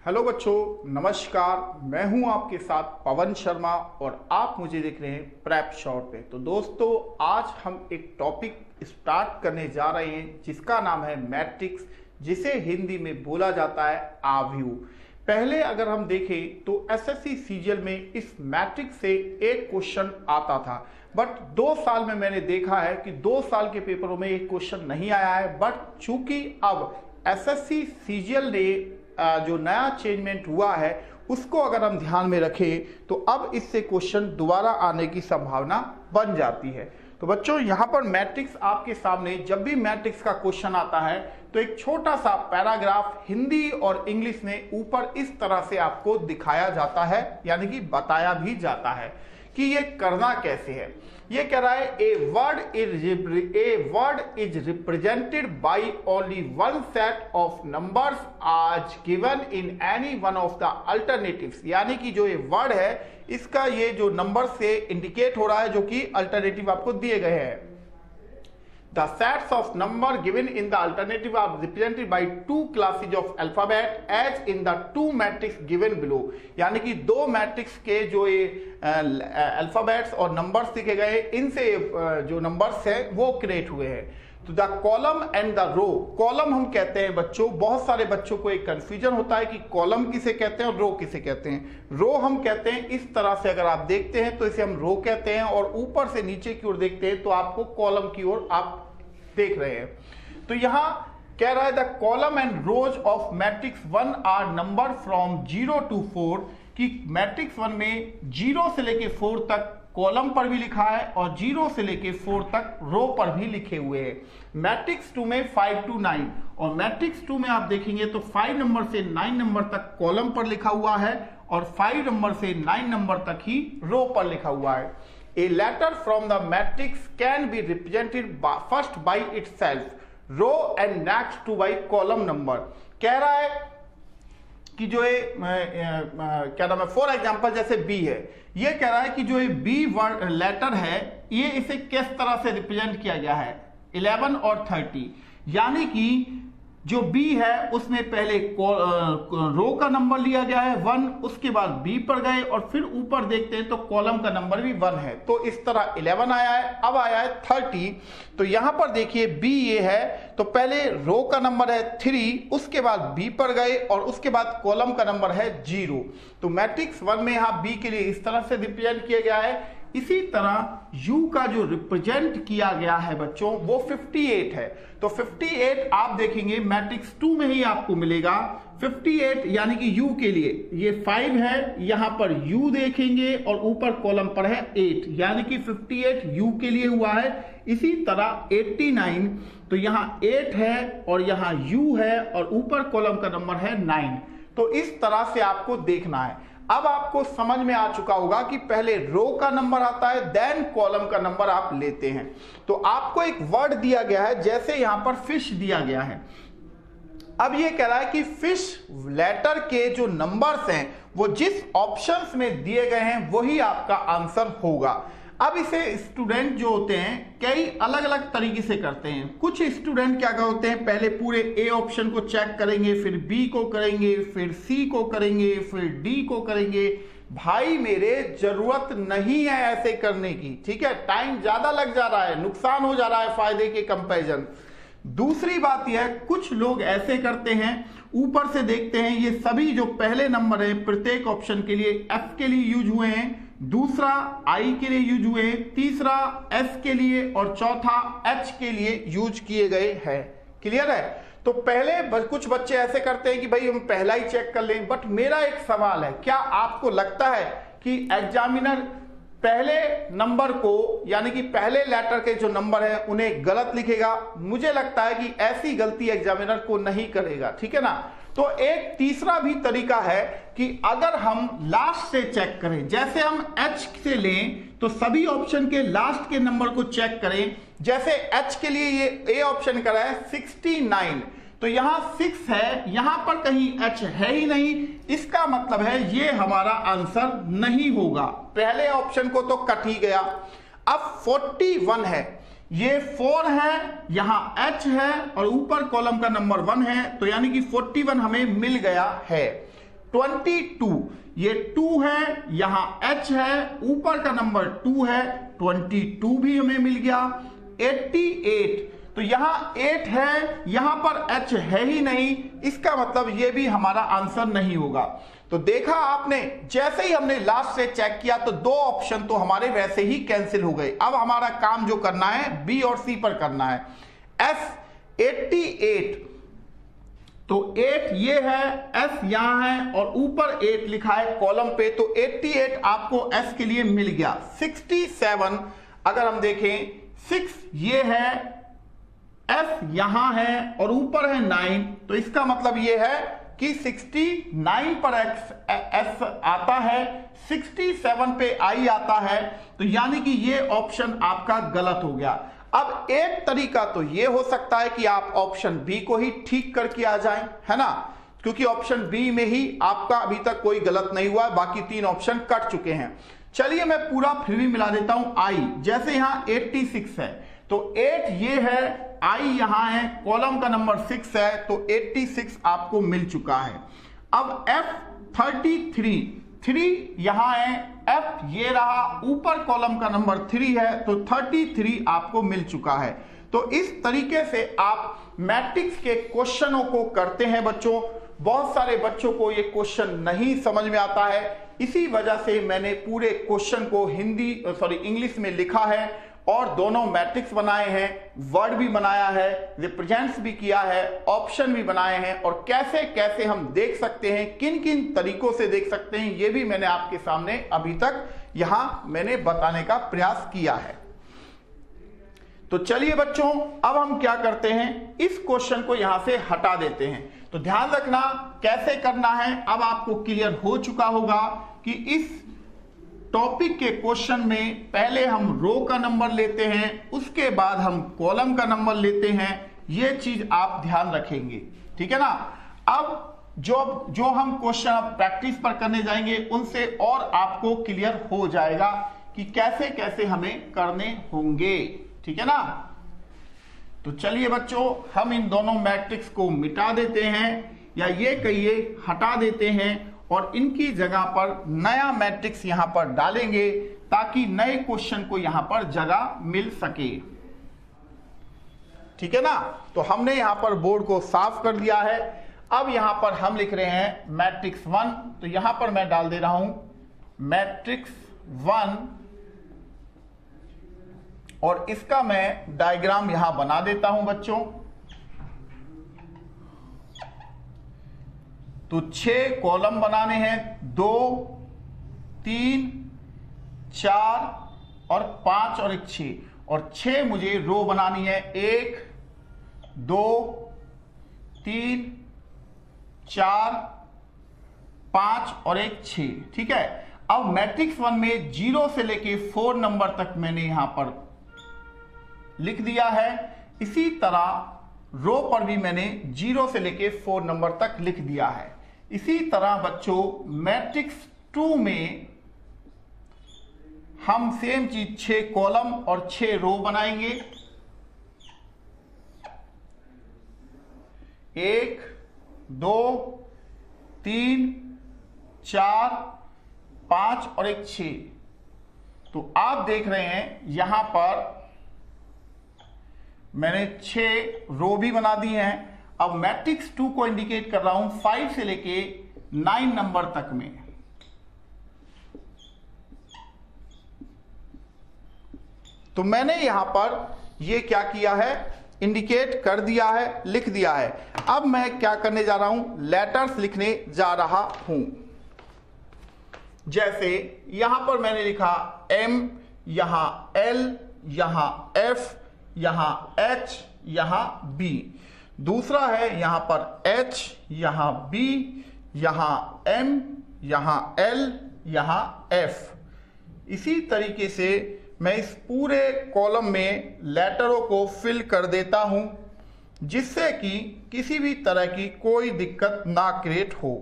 Hello बच्चों, नमस्कार। मैं हूं आपके साथ पवन शर्मा और आप मुझे देख रहे हैं प्रेप शॉर्ट पे। तो दोस्तों, आज हम एक टॉपिक स्टार्ट करने जा रहे हैं जिसका नाम है मैट्रिक्स, जिसे हिंदी में बोला जाता है आव्यूह। पहले अगर हम देखें तो एसएससी सीजीएल में इस मैट्रिक्स से एक क्वेश्चन आता था, बट 2 साल में मैंने देखा है कि 2 साल के पेपरों में एक क्वेश्चन नहीं आया है। बट चूंकि अब एसएससी सीजीएल ने जो नया चेंजमेंट हुआ है उसको अगर हम ध्यान में रखें तो अब इससे क्वेश्चन दोबारा आने की संभावना बन जाती है। तो बच्चों, यहाँ पर मैट्रिक्स आपके सामने, जब भी मैट्रिक्स का क्वेश्चन आता है तो एक छोटा सा पैराग्राफ हिंदी और इंग्लिश में ऊपर इस तरह से आपको दिखाया जाता है, यानी कि बताया भी जाता है कि ये करना कैसे है। ये कह रहा है a word is represented by only one set of numbers as given in any one of the alternatives. यानी कि जो ये वर्ड है इसका ये जो नंबर से इंडिकेट हो रहा है, जो कि अल्टरनेटिव आपको दिए गए हैं। The sets of number given in the alternative are represented by 2 classes of alphabet as in the 2 matrix given below। यानी कि 2 मैट्रिक्स के जो ये अल्फाबेट्स और नंबर्स दिखे गए, इनसे जो नंबर्स हैं वो क्रिएट हुए हैं। तो the column and the row, column हम कहते हैं बच्चों, बहुत सारे बच्चों को एक कंफ्यूजन होता है कि कॉलम किसे कहते हैं और रो किसे कहते हैं। रो हम कहते हैं इस तरह से, अगर आप देखते हैं तो इसे हम रो कहते हैं, और ऊपर से नीचे की ओर देखते हैं तो आपको कॉलम की ओर आप देख रहे हैं। तो यहां कह रहा है the column and rows of matrix 1 are number from 0 to 4, कि मैट्रिक्स 1 में 0 से लेके 4 तक कॉलम पर भी लिखा है और 0 से लेके 4 तक रो पर भी लिखे हुए हैं। मैट्रिक्स 2 में 5 to 9, और मैट्रिक्स 2 में आप देखेंगे तो 5 नंबर से 9 नंबर तक कॉलम पर लिखा हुआ है और 5 नंबर से 9 नंबर तक ही रो पर लिखा हुआ है। A letter from the matrix can be represented first by itself, row and next to by column number। कह रहा है कि जो ये क्या नाम है, फॉर एग्जाम्पल जैसे बी है, ये कह रहा है कि जो ये बी वर्ड लेटर है, ये इसे किस तरह से रिप्रेजेंट किया गया है 11 और 30। यानी कि जो बी है उसमें पहले रो का नंबर लिया गया है 1, उसके बाद बी पर गए और फिर ऊपर देखते हैं तो कॉलम का नंबर भी 1 है। तो इस तरह 11 आया है, अब आया है 30। तो यहां पर देखिए बी ये है, तो पहले रो का नंबर है 3, उसके बाद बी पर गए और उसके बाद कॉलम का नंबर है 0। तो मैट्रिक्स 1 में यहां बी के लिए इस तरह से रिप्रेजेंट किया गया है। इसी तरह U का जो रिप्रेजेंट किया गया है बच्चों वो 58 है। तो 58 आप देखेंगे मैट्रिक्स 2 में ही आपको मिलेगा 58, यानी कि U के लिए ये 5 है, यहां पर U देखेंगे और ऊपर कॉलम पर है 8, यानी कि 58 U के लिए हुआ है। इसी तरह 89, तो यहां 8 है और यहां U है और ऊपर कॉलम का नंबर है 9। तो इस तरह से आपको देखना है। अब आपको समझ में आ चुका होगा कि पहले रो का नंबर आता है, देन कॉलम का नंबर आप लेते हैं। तो आपको एक वर्ड दिया गया है, जैसे यहां पर फिश दिया गया है। अब ये कह रहा है कि फिश लेटर के जो नंबर्स हैं वो जिस ऑप्शंस में दिए गए हैं वही आपका आंसर होगा। अब इसे स्टूडेंट जो होते हैं कई अलग अलग तरीके से करते हैं। कुछ स्टूडेंट क्या होते हैं, पहले पूरे ए ऑप्शन को चेक करेंगे, फिर बी को करेंगे, फिर सी को करेंगे, फिर डी को करेंगे। भाई मेरे, जरूरत नहीं है ऐसे करने की, ठीक है। टाइम ज्यादा लग जा रहा है, नुकसान हो जा रहा है फायदे के कंपैरिजन। दूसरी बात यह है, कुछ लोग ऐसे करते हैं, ऊपर से देखते हैं ये सभी जो पहले नंबर है प्रत्येक ऑप्शन के लिए एफ के लिए यूज हुए हैं, दूसरा आई के लिए यूज हुए, तीसरा एस के लिए और चौथा एच के लिए यूज किए गए हैं। क्लियर है। तो पहले कुछ बच्चे ऐसे करते हैं कि भाई हम पहला ही चेक कर लें। बट मेरा एक सवाल है, क्या आपको लगता है कि एग्जामिनर पहले नंबर को, यानी कि पहले लेटर के जो नंबर है उन्हें गलत लिखेगा? मुझे लगता है कि ऐसी गलती एग्जामिनर को नहीं करेगा, ठीक है ना। तो एक तीसरा भी तरीका है कि अगर हम लास्ट से चेक करें, जैसे हम H से लें तो सभी ऑप्शन के लास्ट के नंबर को चेक करें। जैसे H के लिए ये ए ऑप्शन करा है 69, तो यहां 6 है, यहां पर कहीं H है ही नहीं, इसका मतलब है ये हमारा आंसर नहीं होगा। पहले ऑप्शन को तो कट ही गया। अब 41 है, ये 4 है, यहां H है और ऊपर कॉलम का नंबर 1 है, तो यानी कि 41 हमें मिल गया है। 22, ये 2 है, यहां H है, ऊपर का नंबर 2 है, 22 भी हमें मिल गया। 88, तो यहां 8 है, यहां पर H है ही नहीं, इसका मतलब ये भी हमारा आंसर नहीं होगा। तो देखा आपने, जैसे ही हमने लास्ट से चेक किया तो 2 ऑप्शन तो हमारे वैसे ही कैंसिल हो गए। अब हमारा काम जो करना है बी और सी पर करना है। S 88, तो 8 ये है, S यहां है और ऊपर 8 लिखा है कॉलम पे, तो 88 आपको S के लिए मिल गया। 67 अगर हम देखें, 6 ये है, S यहां है और ऊपर है 9, तो इसका मतलब ये है कि 69 पर S आता है, 67 पे I आता है, तो यानी कि ये ऑप्शन आपका गलत हो गया। अब एक तरीका तो ये हो सकता है कि आप ऑप्शन बी को ही ठीक करके आ जाएं, है ना, क्योंकि ऑप्शन बी में ही आपका अभी तक कोई गलत नहीं हुआ, बाकी 3 ऑप्शन कट चुके हैं। चलिए मैं पूरा फिर भी मिला देता हूं। I जैसे यहां 86 है, तो 8 ये है, I यहां है, कॉलम का नंबर 6 है, तो 86 आपको मिल चुका है। अब F 33, 3 यहां है, F ये रहा, ऊपर कॉलम का नंबर 3 है, तो 33 आपको मिल चुका है। तो इस तरीके से आप मैट्रिक्स के क्वेश्चनों को करते हैं बच्चों। बहुत सारे बच्चों को ये क्वेश्चन नहीं समझ में आता है, इसी वजह से मैंने पूरे क्वेश्चन को इंग्लिश में लिखा है और दोनों मैट्रिक्स बनाए हैं, वर्ड भी बनाया है, रिप्रेजेंट्स भी किया है, ऑप्शन भी बनाए हैं, और कैसे कैसे हम देख सकते हैं, किन किन तरीकों से देख सकते हैं, ये भी मैंने आपके सामने अभी तक यहां मैंने बताने का प्रयास किया है। तो चलिए बच्चों, अब हम क्या करते हैं, इस क्वेश्चन को यहां से हटा देते हैं। तो ध्यान रखना कैसे करना है, अब आपको क्लियर हो चुका होगा कि इस टॉपिक के क्वेश्चन में पहले हम रो का नंबर लेते हैं, उसके बाद हम कॉलम का नंबर लेते हैं, ये चीज आप ध्यान रखेंगे, ठीक है ना। अब जो हम क्वेश्चन अब प्रैक्टिस पर करने जाएंगे, उनसे और आपको क्लियर हो जाएगा कि कैसे कैसे हमें करने होंगे, ठीक है ना। तो चलिए बच्चों, हम इन दोनों मैट्रिक्स को मिटा देते हैं, या ये कहिए हटा देते हैं, और इनकी जगह पर नया मैट्रिक्स यहां पर डालेंगे, ताकि नए क्वेश्चन को यहां पर जगह मिल सके, ठीक है ना। तो हमने यहां पर बोर्ड को साफ कर दिया है। अब यहां पर हम लिख रहे हैं मैट्रिक्स 1, तो यहां पर मैं डाल दे रहा हूं मैट्रिक्स 1, और इसका मैं डायग्राम यहां बना देता हूं बच्चों। तो 6 कॉलम बनाने हैं, 2, 3, 4 और 5 और एक 6, और 6 मुझे रो बनानी है, 1, 2, 3, 4, 5 और एक 6, ठीक है। अब मैट्रिक्स 1 में 0 से लेके 4 नंबर तक मैंने यहां पर लिख दिया है। इसी तरह रो पर भी मैंने 0 से लेके 4 नंबर तक लिख दिया है। इसी तरह बच्चों मैट्रिक्स 2 में हम सेम चीज 6 कॉलम और 6 रो बनाएंगे, 1, 2, 3, 4, 5 और एक 6। तो आप देख रहे हैं यहां पर मैंने 6 रो भी बना दी हैं। अब मैट्रिक्स 2 को इंडिकेट कर रहा हूं 5 से लेके 9 नंबर तक में। तो मैंने यहां पर ये क्या किया है, इंडिकेट कर दिया है, लिख दिया है। अब मैं क्या करने जा रहा हूं, लेटर्स लिखने जा रहा हूं। जैसे यहां पर मैंने लिखा M, यहां L, यहां F, यहां H, यहां B। दूसरा है यहां पर H, यहां B, यहां M, यहां L, यहां F। इसी तरीके से मैं इस पूरे कॉलम में लेटरों को फिल कर देता हूं, जिससे कि किसी भी तरह की कोई दिक्कत ना क्रिएट हो।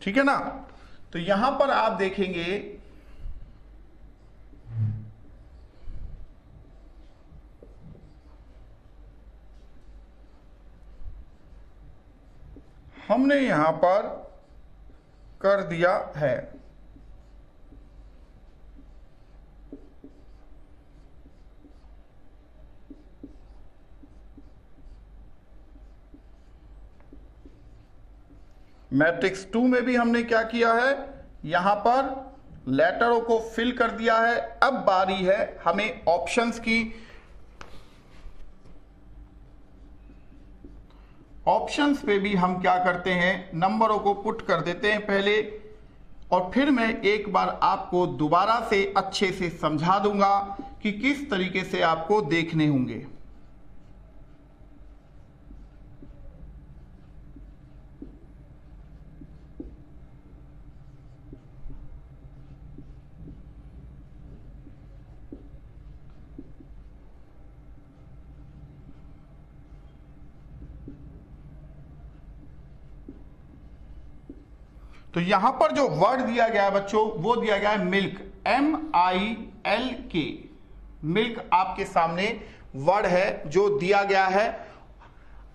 ठीक है ना। तो यहां पर आप देखेंगे हमने यहां पर कर दिया है। मैट्रिक्स 2 में भी हमने क्या किया है, यहां पर लेटरों को फिल कर दिया है। अब बारी है हमें ऑप्शंस की। ऑप्शंस पे भी हम क्या करते हैं, नंबरों को पुट कर देते हैं पहले, और फिर मैं एक बार आपको दोबारा से अच्छे से समझा दूंगा कि किस तरीके से आपको देखने होंगे। तो यहां पर जो वर्ड दिया गया है बच्चों, वो दिया गया है मिल्क, MILK। मिल्क आपके सामने वर्ड है जो दिया गया है।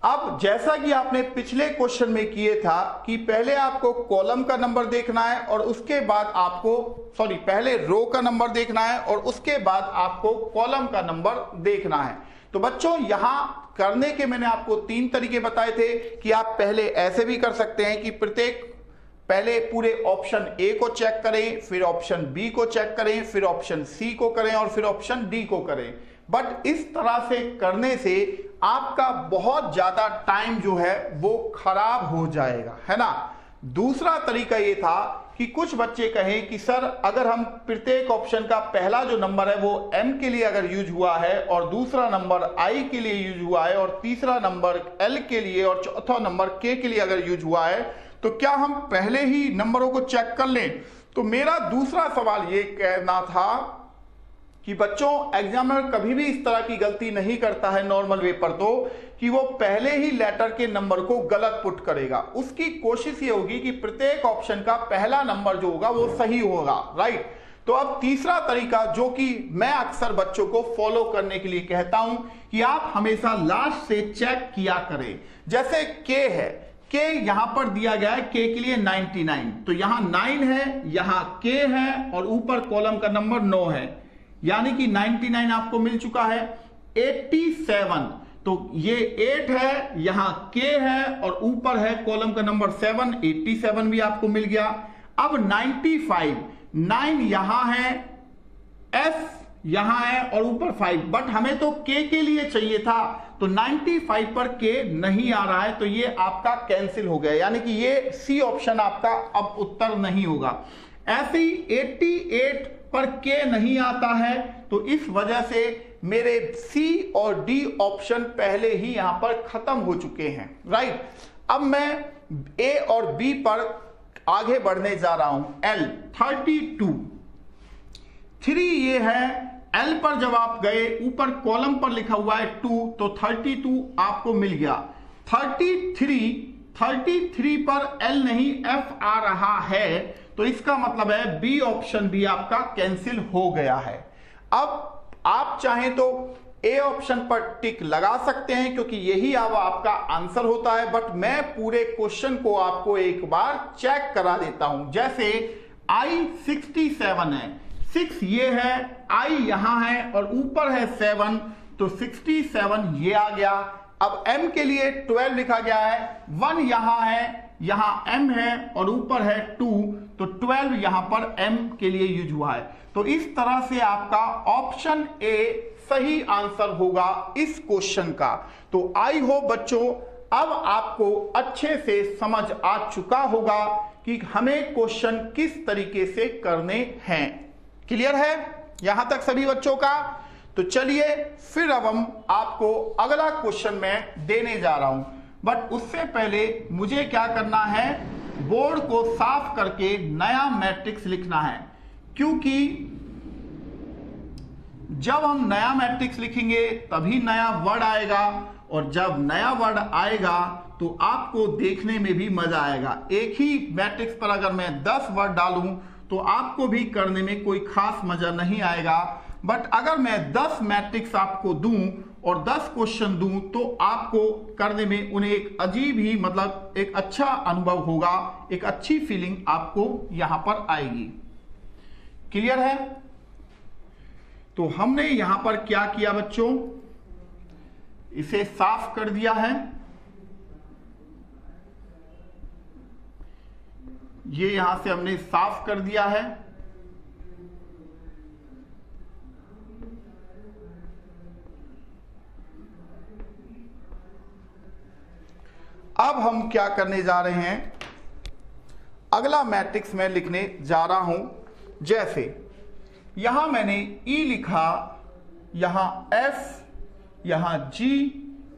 अब जैसा कि आपने पिछले क्वेश्चन में किए था कि पहले आपको कॉलम का नंबर देखना है और उसके बाद आपको पहले रो का नंबर देखना है और उसके बाद आपको कॉलम का नंबर देखना है। तो बच्चों यहां करने के मैंने आपको 3 तरीके बताए थे कि आप पहले ऐसे भी कर सकते हैं कि पहले पूरे ऑप्शन ए को चेक करें, फिर ऑप्शन बी को चेक करें, फिर ऑप्शन सी को करें और फिर ऑप्शन डी को करें। बट इस तरह से करने से आपका बहुत ज्यादा टाइम जो है वो खराब हो जाएगा, है ना। दूसरा तरीका ये था कि कुछ बच्चे कहें कि सर अगर हम प्रत्येक ऑप्शन का पहला जो नंबर है वो M के लिए अगर यूज हुआ है और दूसरा नंबर I के लिए यूज हुआ है और तीसरा नंबर L के लिए और चौथा नंबर K के लिए अगर यूज हुआ है तो क्या हम पहले ही नंबरों को चेक कर लें। तो मेरा दूसरा सवाल ये कहना था कि बच्चों एग्जामिनर कभी भी इस तरह की गलती नहीं करता है नॉर्मल वे पर, तो कि वो पहले ही लेटर के नंबर को गलत पुट करेगा। उसकी कोशिश ये होगी कि प्रत्येक ऑप्शन का पहला नंबर जो होगा वो सही होगा, राइट। तो अब तीसरा तरीका जो कि मैं अक्सर बच्चों को फॉलो करने के लिए कहता हूं कि आप हमेशा लास्ट से चेक किया करें। जैसे के है, के यहां पर दिया गया है के के लिए 99, तो यहां 9 है, यहां के है और ऊपर कॉलम का नंबर 9 है, यानी कि 99 आपको मिल चुका है। 87, तो ये 8 है, यहां के है और ऊपर है कॉलम का नंबर 7, 87 भी आपको मिल गया। अब 95, 9 यहां है, एस यहां है और ऊपर 5, बट हमें तो के लिए चाहिए था, तो 95 पर के नहीं आ रहा है, तो ये आपका कैंसिल हो गया, यानी कि ये सी ऑप्शन आपका अब उत्तर नहीं होगा। ऐसे ही 88 पर के नहीं आता है, तो इस वजह से मेरे सी और डी ऑप्शन पहले ही यहां पर खत्म हो चुके हैं, राइट। अब मैं ए और बी पर आगे बढ़ने जा रहा हूं। L 32, 3 ये है, L पर जब आप गए ऊपर कॉलम पर लिखा हुआ है 2, तो 32 आपको मिल गया। 33 पर L नहीं F आ रहा है, तो इसका मतलब है बी ऑप्शन भी आपका कैंसिल हो गया है। अब आप चाहें तो ए ऑप्शन पर टिक लगा सकते हैं क्योंकि यही अब आपका आंसर होता है, बट मैं पूरे क्वेश्चन को आपको एक बार चेक करा देता हूं। जैसे I 67 है, 6 ये है, I यहां है और ऊपर है 7, तो 67 ये आ गया। अब M के लिए 12 लिखा गया है, 1 यहां है, यहां M है और ऊपर है 2, तो 12 यहां पर M के लिए यूज हुआ है। तो इस तरह से आपका ऑप्शन ए सही आंसर होगा इस क्वेश्चन का। तो आई होप बच्चों अब आपको अच्छे से समझ आ चुका होगा कि हमें क्वेश्चन किस तरीके से करने हैं। क्लियर है यहां तक सभी बच्चों का? तो चलिए फिर अब हम आपको अगला क्वेश्चन में देने जा रहा हूं, बट उससे पहले मुझे क्या करना है, बोर्ड को साफ करके नया मैट्रिक्स लिखना है, क्योंकि जब हम नया मैट्रिक्स लिखेंगे तभी नया वर्ड आएगा, और जब नया वर्ड आएगा तो आपको देखने में भी मजा आएगा। एक ही मैट्रिक्स पर अगर मैं 10 वर्ड डालूं तो आपको भी करने में कोई खास मजा नहीं आएगा, बट अगर मैं 10 मैट्रिक्स आपको दूं और 10 क्वेश्चन दूं तो आपको करने में उन्हें एक अजीब ही मतलब एक अच्छा अनुभव होगा, एक अच्छी फीलिंग आपको यहां पर आएगी। क्लियर है? तो हमने यहां पर क्या किया बच्चों, इसे साफ कर दिया है। ये यहां से हमने साफ कर दिया है। अब हम क्या करने जा रहे हैं, अगला मैट्रिक्स में लिखने जा रहा हूं। जैसे यहां मैंने E लिखा, यहां F, यहां G,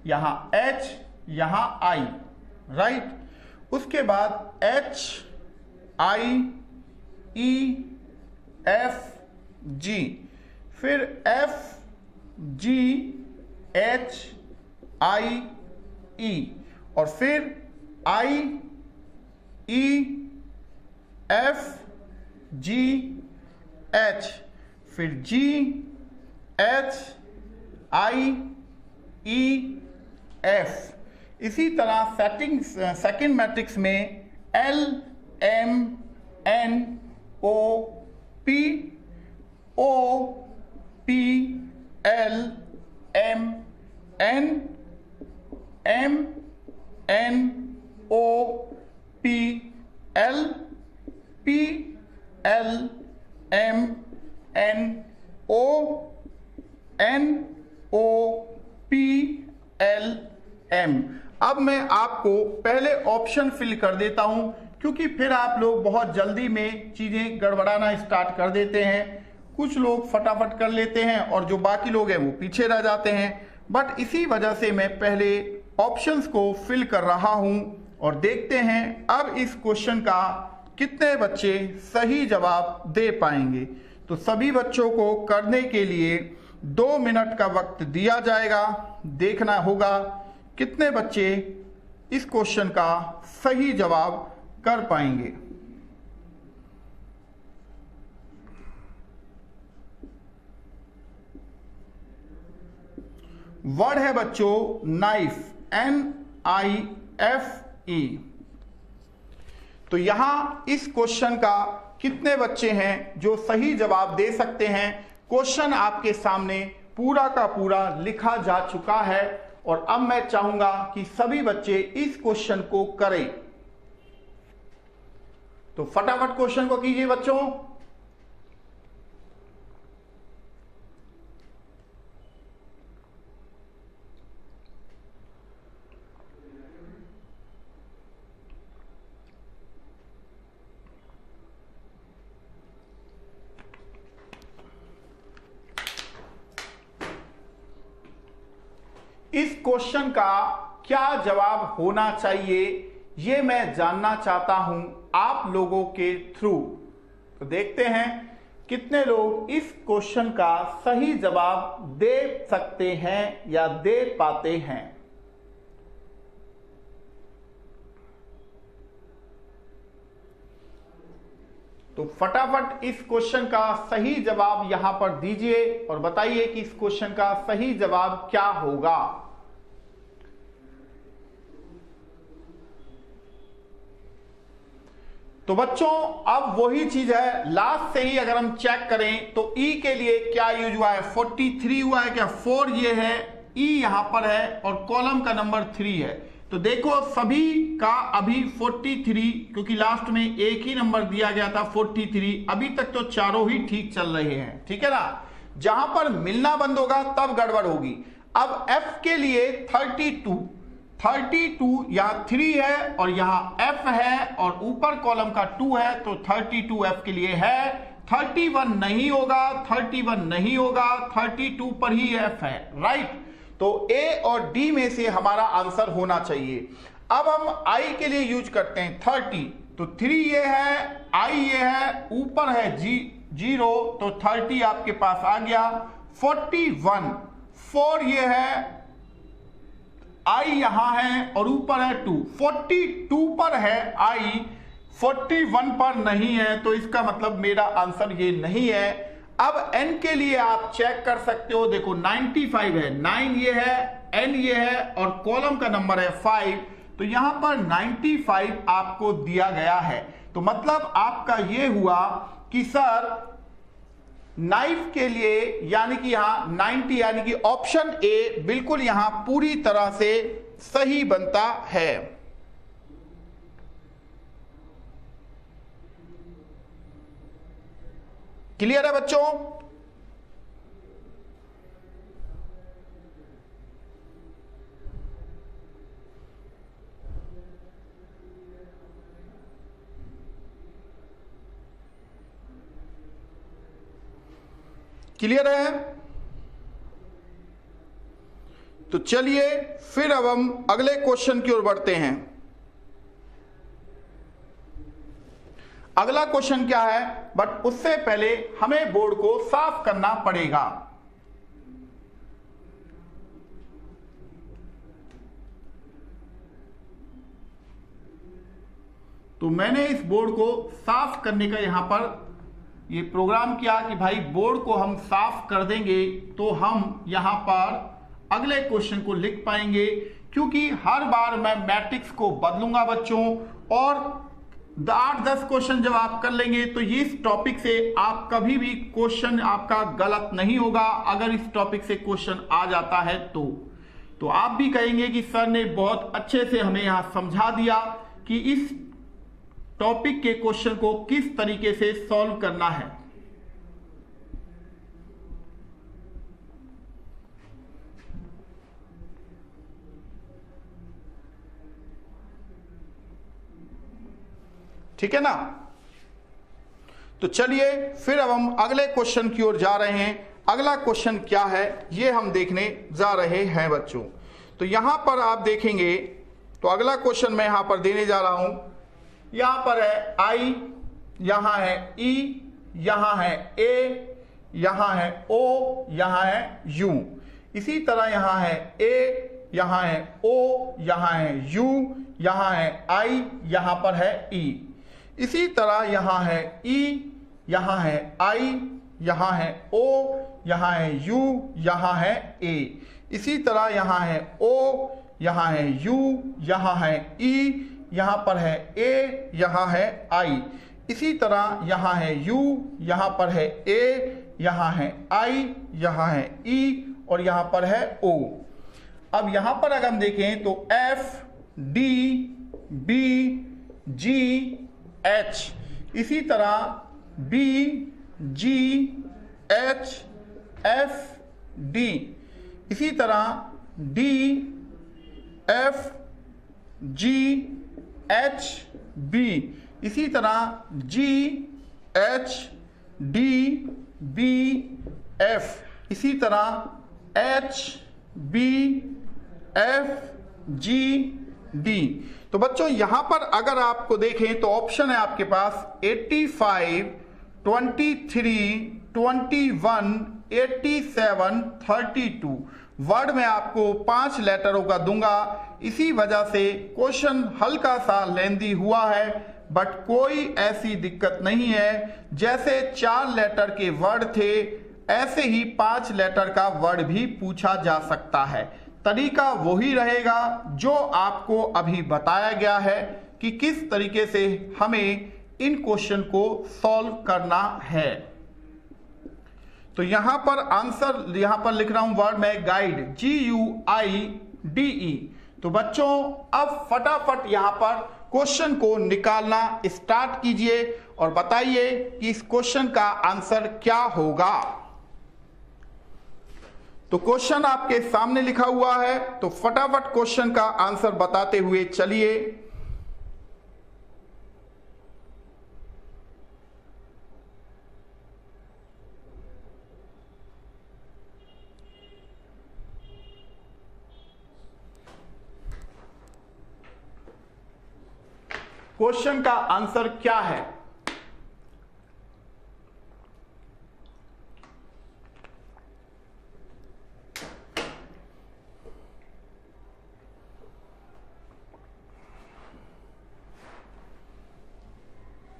यहां H, यहां I, राइट। उसके बाद H, I, E, F, G, फिर F, G, H, I, E, और फिर I, E, F, G, H, फिर G, H, I, E, F। इसी तरह सेकंड मैट्रिक्स में L, M, N, O, P, O, P, L, M, N, M, N, O, P, L, P, L, M, N, O, N, O, P, L, M। अब मैं आपको पहले option fill कर देता हूं, क्योंकि फिर आप लोग बहुत जल्दी में चीजें गड़बड़ाना स्टार्ट कर देते हैं। कुछ लोग फटाफट कर लेते हैं और जो बाकी लोग हैं वो पीछे रह जाते हैं। बट इसी वजह से मैं पहले ऑप्शंस को फिल कर रहा हूं और देखते हैं अब इस क्वेश्चन का कितने बच्चे सही जवाब दे पाएंगे। तो सभी बच्चों को करने के लिए 2 मिनट का वक्त दिया जाएगा। देखना होगा कितने बच्चे इस क्वेश्चन का सही जवाब कर पाएंगे। वर्ड है बच्चों नाइफ, NIFE। तो यहां इस क्वेश्चन का कितने बच्चे हैं जो सही जवाब दे सकते हैं। क्वेश्चन आपके सामने पूरा का पूरा लिखा जा चुका है और अब मैं चाहूंगा कि सभी बच्चे इस क्वेश्चन को करें। तो फटाफट क्वेश्चन को कीजिए बच्चों। इस क्वेश्चन का क्या जवाब होना चाहिए ये मैं जानना चाहता हूं आप लोगों के थ्रू। तो देखते हैं कितने लोग इस क्वेश्चन का सही जवाब दे सकते हैं या दे पाते हैं। तो फटाफट इस क्वेश्चन का सही जवाब यहां पर दीजिए और बताइए कि इस क्वेश्चन का सही जवाब क्या होगा। तो बच्चों अब वही चीज है, लास्ट से ही अगर हम चेक करें तो E के लिए क्या यूज हुआ है, 43 हुआ है क्या, 4 ये है, E यहां पर है और कॉलम का नंबर 3 है। तो देखो सभी का अभी 43, क्योंकि लास्ट में एक ही नंबर दिया गया था 43, अभी तक तो चारों ही ठीक चल रहे हैं, ठीक है ना। जहां पर मिलना बंद होगा तब गड़बड़ होगी। अब F के लिए 32 यहां 3 है और यहां F है और ऊपर कॉलम का 2 है, तो 32 F के लिए है। 31 नहीं होगा, 31 नहीं होगा, 32 पर ही F है, राइट। तो A और D में से हमारा आंसर होना चाहिए। अब हम I के लिए यूज करते हैं 30, तो 3 ये है, I ये है, ऊपर है 0, तो 30 आपके पास आ गया। 41, 4 ये है, I यहां है और ऊपर है 2, 42 पर है I, 41 पर नहीं है, तो इसका मतलब मेरा आंसर ये नहीं है। अब n के लिए आप चेक कर सकते हो, देखो 95 है, 9 ये है, n ये है और कॉलम का नंबर है 5, तो यहां पर 95 आपको दिया गया है। तो मतलब आपका ये हुआ कि सर नाइफ के लिए यानी कि यहां 90 यानी कि ऑप्शन ए बिल्कुल यहां पूरी तरह से सही बनता है। क्लियर है बच्चों? क्लियर है? तो चलिए फिर अब हम अगले क्वेश्चन की ओर बढ़ते हैं। अगला क्वेश्चन क्या है, बट उससे पहले हमें बोर्ड को साफ करना पड़ेगा। तो मैंने इस बोर्ड को साफ करने का यहां पर ये प्रोग्राम किया कि भाई बोर्ड को हम साफ कर देंगे तो हम यहां पर अगले क्वेश्चन को लिख पाएंगे, क्योंकि हर बार मैं मैट्रिक्स को बदलूंगा बच्चों, और 8-10 क्वेश्चन जब आप कर लेंगे तो इस टॉपिक से आप कभी भी क्वेश्चन आपका गलत नहीं होगा। अगर इस टॉपिक से क्वेश्चन आ जाता है तो आप भी कहेंगे कि सर ने बहुत अच्छे से हमें यहां समझा दिया कि इस टॉपिक के क्वेश्चन को किस तरीके से सॉल्व करना है। ठीक है ना? तो चलिए फिर अब हम अगले क्वेश्चन की ओर जा रहे हैं। अगला क्वेश्चन क्या है ये हम देखने जा रहे हैं बच्चों। तो यहां पर आप देखेंगे तो अगला क्वेश्चन मैं यहां पर देने जा रहा हूं। यहां पर है I, यहां है E, यहां है A, यहां है O, यहां है U। इसी तरह यहां है A, यहां है O, यहां है U, यहां है I, यहां पर है E। इसी तरह यहां है E, यहां है I, यहां है O, यहां है U, यहां है A। इसी तरह यहां है O, यहां है U, यहां है E, यहां पर है A, यहां है I। इसी तरह यहां है U, यहां पर है A, यहां है I, यहां है E और यहां पर है O। अब यहां पर अगर हम देखें तो F, D, B, G, H, इसी तरह B, G, H, F, D, इसी तरह D, F, G, H, B, इसी तरह G, H, D, B, F, इसी तरह H, B, F, G, D। तो बच्चों यहां पर अगर आपको देखें तो ऑप्शन है आपके पास 85, 23, 21, 87, 32। वर्ड में आपको 5 लेटरों का दूंगा, इसी वजह से क्वेश्चन हल्का सा लेंदी हुआ है, बट कोई ऐसी दिक्कत नहीं है। जैसे 4 लेटर के वर्ड थे ऐसे ही 5 लेटर का वर्ड भी पूछा जा सकता है। तरीका वही रहेगा जो आपको अभी बताया गया है कि किस तरीके से हमें इन क्वेश्चन को सॉल्व करना है। तो यहां पर आंसर यहां पर लिख रहा हूं वर्ड में गाइड, GUIDE। तो बच्चों अब फटाफट यहां पर क्वेश्चन को निकालना स्टार्ट कीजिए और बताइए कि इस क्वेश्चन का आंसर क्या होगा। तो क्वेश्चन आपके सामने लिखा हुआ है, तो फटाफट क्वेश्चन का आंसर बताते हुए चलिए। क्वेश्चन का आंसर क्या है?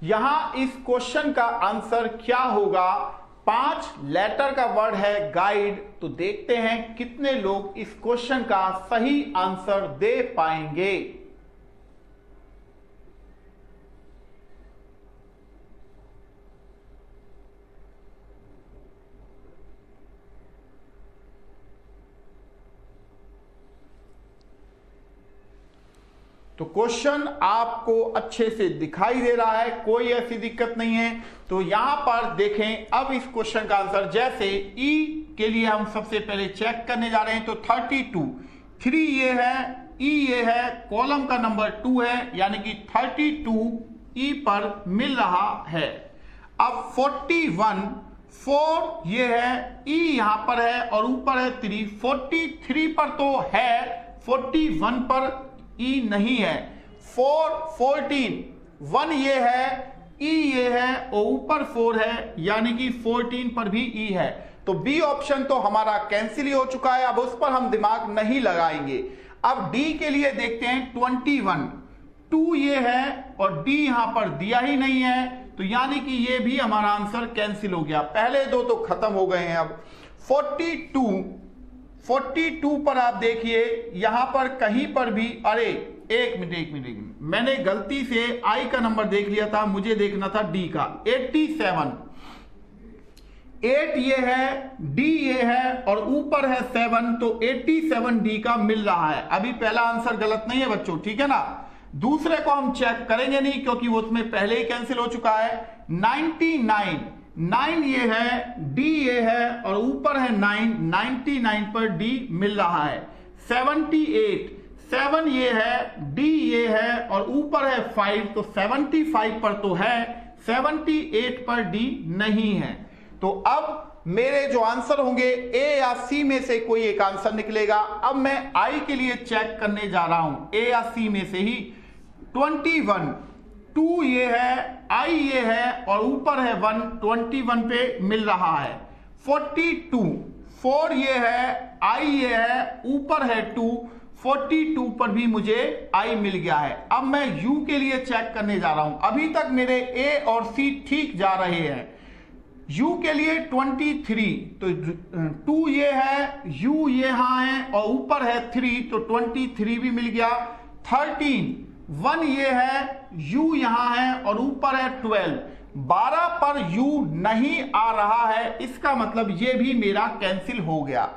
यहां इस क्वेश्चन का आंसर क्या होगा 5 लेटर का वर्ड है गाइड। तो देखते हैं कितने लोग इस क्वेश्चन का सही आंसर दे पाएंगे। तो क्वेश्चन आपको अच्छे से दिखाई दे रहा है, कोई ऐसी दिक्कत नहीं है। तो यहां पर देखें अब इस क्वेश्चन का आंसर, जैसे ई के लिए हम सबसे पहले चेक करने जा रहे हैं। तो 32, 3 ये है, ई ये है, कॉलम का नंबर 2 है, यानी कि 32 ई पर मिल रहा है। अब 41, 4 ये है, ई यहां पर है और ऊपर है 3, 43 पर तो है, 41 पर ई नहीं है। 4, 14, 1 ये है, ई ये है और ऊपर 4 है, यानी कि 14 पर भी ई है। तो बी ऑप्शन तो हमारा कैंसिल ही हो चुका है, अब उस पर हम दिमाग नहीं लगाएंगे। अब डी के लिए देखते हैं। 21, 2 ये है और डी यहां पर दिया ही नहीं है, तो यानी कि ये भी हमारा आंसर कैंसिल हो गया। पहले दो तो खत्म हो गए हैं। अब 42 पर आप देखिए, यहां पर कहीं पर भी, अरे एक मिनट, मैंने गलती से आई का नंबर देख लिया था, मुझे देखना था डी का। 87, 8 ये है, डी ये है और ऊपर है 7, तो 87 डी का मिल रहा है। अभी पहला आंसर गलत नहीं है बच्चों, ठीक है ना। दूसरे को हम चेक करेंगे नहीं क्योंकि वो उसमें पहले ही कैंसिल हो चुका है। 99, 9 ये है, डी ये है और ऊपर है 9, 99 पर डी मिल रहा है। 78, 7 ये है, डी ये है और ऊपर है 5, तो 75 पर तो है, 78 पर डी नहीं है। तो अब मेरे जो आंसर होंगे ए या सी में से कोई एक आंसर निकलेगा। अब मैं आई के लिए चेक करने जा रहा हूं, ए या सी में से ही। 21, 2 ये है, आई ये है और ऊपर है 1, 21 पे मिल रहा है। 42, 4 ये है, आई ये है, ऊपर है 2, 42 पर भी मुझे आई मिल गया है। अब मैं यू के लिए चेक करने जा रहा हूं। अभी तक मेरे ए और सी ठीक जा रहे हैं। यू के लिए 23, तो 2 ये है, यू यहां है और ऊपर है 3, तो 23 भी मिल गया। 13, 1 ये है, यू यहां है और ऊपर है 12, 12 पर यू नहीं आ रहा है, इसका मतलब ये भी मेरा कैंसिल हो गया।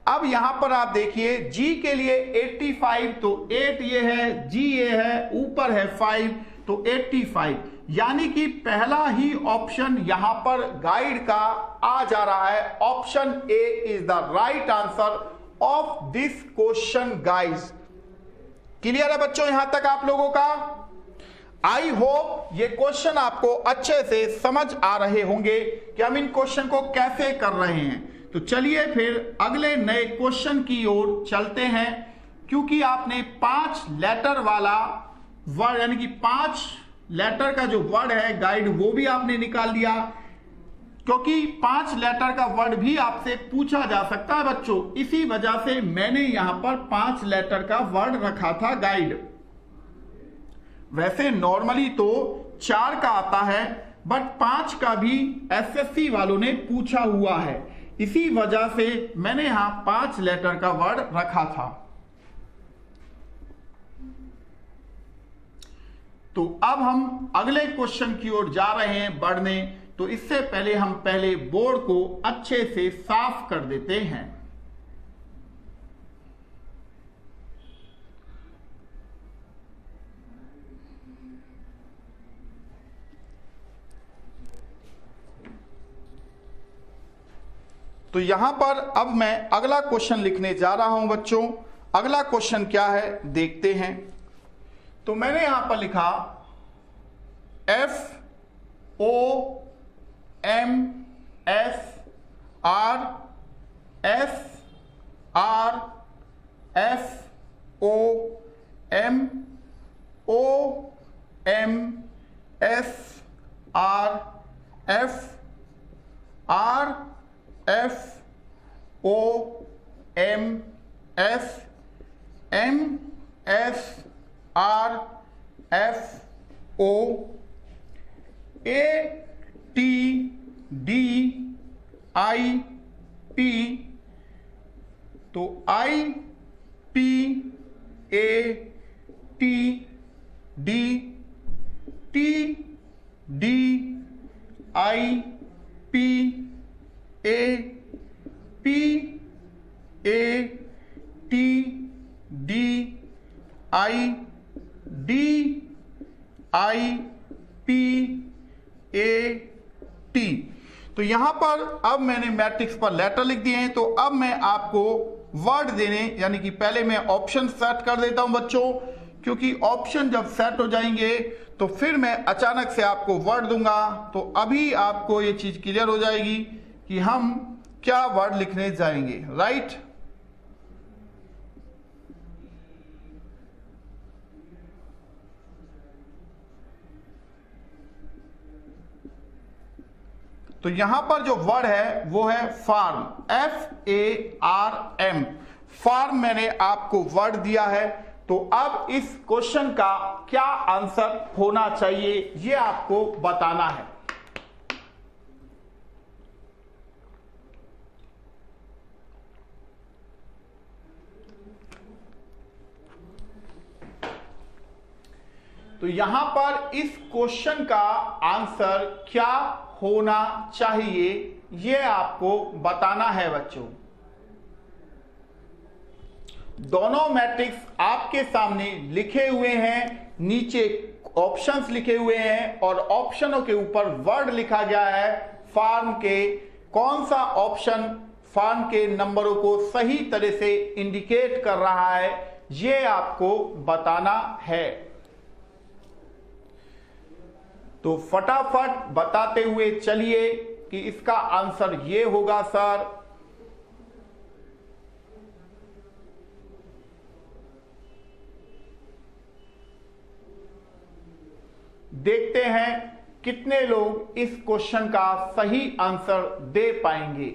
अब यहां पर आप देखिए जी के लिए 85, तो 8 ये है, जी ये है, ऊपर है 5, तो 85, यानी कि पहला ही ऑप्शन यहां पर गाइड का आ जा रहा है। Option A is the right answer of this question guys. Clear है बच्चों यहां तक आप लोगों का? आई होप ये क्वेश्चन आपको अच्छे से समझ आ रहे होंगे कि हम इन क्वेश्चन को कैसे कर रहे हैं। तो चलिए फिर अगले नए क्वेश्चन की ओर चलते हैं। क्योंकि आपने 5 लेटर वाला वर्ड, यानी कि 5 लेटर का जो वर्ड है गाइड, वो भी आपने निकाल दिया, क्योंकि 5 लेटर का वर्ड भी आपसे पूछा जा सकता है बच्चों। इसी वजह से मैंने यहां पर 5 लेटर का वर्ड रखा था गाइड। वैसे नॉर्मली तो 4 का आता है, बट 5 का भी एसएससी वालों ने पूछा हुआ है, इसी वजह से मैंने यहां 5 लेटर का वर्ड रखा था। तो अब हम अगले क्वेश्चन की ओर जा रहे हैं बढ़ने। तो इससे पहले हम पहले बोर्ड को अच्छे से साफ कर देते हैं। तो यहां पर अब मैं अगला क्वेश्चन लिखने जा रहा हूं बच्चों। अगला क्वेश्चन क्या है देखते हैं। तो मैंने यहां पर लिखा आई पी, तो I P A T D, T D I P A P A T D I D I P A T. तो यहां पर अब मैंने मैट्रिक्स पर लेटर लिख दिए हैं। तो अब मैं आपको वर्ड देने, यानी कि पहले मैं ऑप्शन सेट कर देता हूं बच्चों, क्योंकि ऑप्शन जब सेट हो जाएंगे तो फिर मैं अचानक से आपको वर्ड दूंगा, तो अभी आपको ये चीज क्लियर हो जाएगी कि हम क्या वर्ड लिखने जाएंगे। राइट, तो यहां पर जो वर्ड है वो है फार्म, FARM। फार्म मैंने आपको वर्ड दिया है। तो अब इस क्वेश्चन का क्या आंसर होना चाहिए ये आपको बताना है। तो यहां पर इस क्वेश्चन का आंसर क्या होना चाहिए ये आपको बताना है बच्चों। दोनों मैट्रिक्स आपके सामने लिखे हुए हैं, नीचे ऑप्शंस लिखे हुए हैं और ऑप्शनों के ऊपर वर्ड लिखा गया है। फार्म के कौन सा ऑप्शन फार्म के नंबरों को सही तरह से इंडिकेट कर रहा है ये आपको बताना है। तो फटाफट बताते हुए चलिए कि इसका आंसर ये होगा सर। देखते हैं कितने लोग इस क्वेश्चन का सही आंसर दे पाएंगे।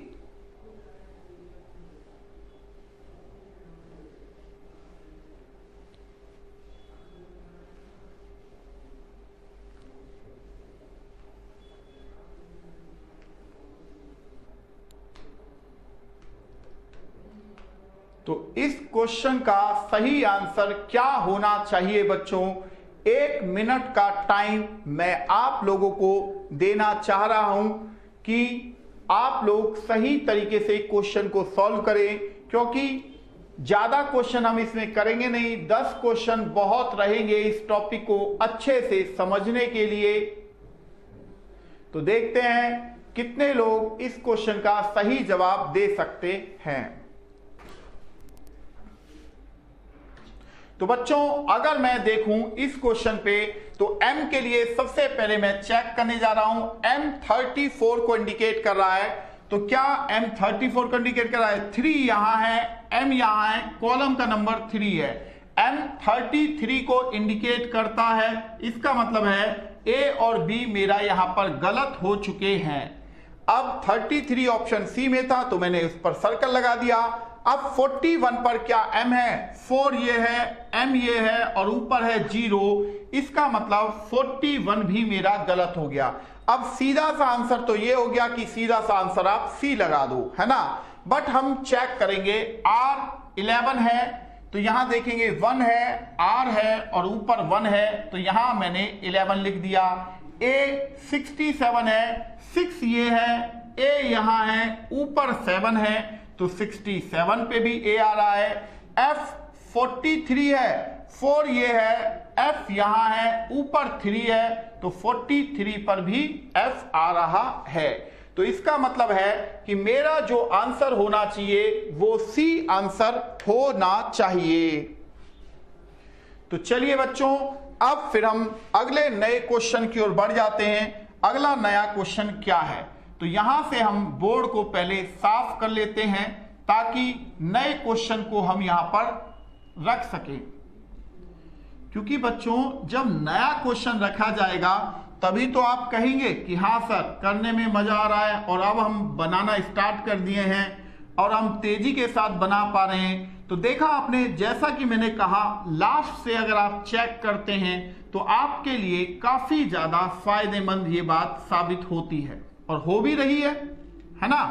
तो इस क्वेश्चन का सही आंसर क्या होना चाहिए बच्चों, 1 मिनट का टाइम मैं आप लोगों को देना चाह रहा हूं कि आप लोग सही तरीके से क्वेश्चन को सॉल्व करें, क्योंकि ज्यादा क्वेश्चन हम इसमें करेंगे नहीं, 10 क्वेश्चन बहुत रहेंगे इस टॉपिक को अच्छे से समझने के लिए। तो देखते हैं कितने लोग इस क्वेश्चन का सही जवाब दे सकते हैं। तो बच्चों अगर मैं देखूं इस क्वेश्चन पे, तो M के लिए सबसे पहले मैं चेक करने जा रहा हूं। M34 को इंडिकेट कर रहा है, तो क्या M34 को इंडिकेट कर रहा है? 3 यहां है, M यहां है, कॉलम का नंबर 3 है। M33 को इंडिकेट करता है, इसका मतलब है A और B मेरा यहां पर गलत हो चुके हैं। अब 33 ऑप्शन सी में था तो मैंने उस पर सर्कल लगा दिया। अब 41 पर क्या M है? 4 ये है, M ये है और ऊपर है 0, इसका मतलब 41 भी मेरा गलत हो गया। अब सीधा सा आंसर तो ये हो गया कि सीधा सा आंसर आप सी लगा दो, है ना। बट हम चेक करेंगे, R11 है तो यहां देखेंगे 1 है, R है और ऊपर 1 है तो यहां मैंने 11 लिख दिया। A 67 है, 6 ये है, A यहां है, ऊपर 7 है तो 67 पे भी A आ रहा है। F 43 है, 4 ये है, F यहां है, ऊपर 3 है तो 43 पर भी F आ रहा है। तो इसका मतलब है कि मेरा जो आंसर होना चाहिए वो C आंसर होना चाहिए। तो चलिए बच्चों अब फिर हम अगले नए क्वेश्चन की ओर बढ़ जाते हैं। अगला नया क्वेश्चन क्या है, तो यहां से हम बोर्ड को पहले साफ कर लेते हैं ताकि नए क्वेश्चन को हम यहां पर रख सकें, क्योंकि बच्चों जब नया क्वेश्चन रखा जाएगा तभी तो आप कहेंगे कि हाँ सर करने में मजा आ रहा है और अब हम बनाना स्टार्ट कर दिए हैं और हम तेजी के साथ बना पा रहे हैं। तो देखा आपने, जैसा कि मैंने कहा, लास्ट से अगर आप चेक करते हैं तो आपके लिए काफी ज्यादा फायदेमंद ये बात साबित होती है और हो भी रही है ना।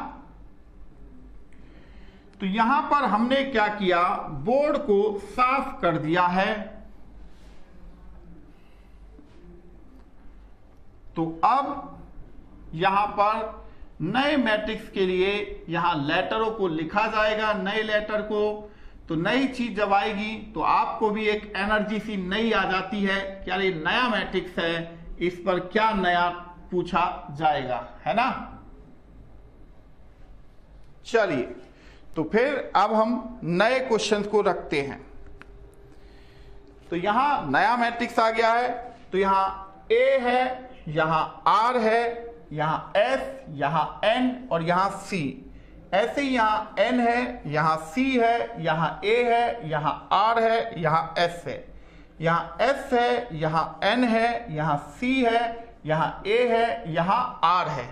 तो यहां पर हमने क्या किया, बोर्ड को साफ कर दिया है। तो अब यहां पर नए मैट्रिक्स के लिए यहां लेटरों को लिखा जाएगा, नए लेटर को। तो नई चीज जब आएगी तो आपको भी एक एनर्जी सी नई आ जाती है, क्या ये नया मैट्रिक्स है, इस पर क्या नया पूछा जाएगा, है ना। चलिए, तो फिर अब हम नए क्वेश्चन को रखते हैं। तो यहां नया मैट्रिक्स आ गया है। तो यहां ए है, यहां आर है, यहां एस, यहां एन और यहां सी। ऐसे ही यहां एन है, यहां सी है, यहां ए है, यहां आर है, यहां एस है, यहां एस है, यहां एन है, यहां सी है, यहां ए है, यहां आर है।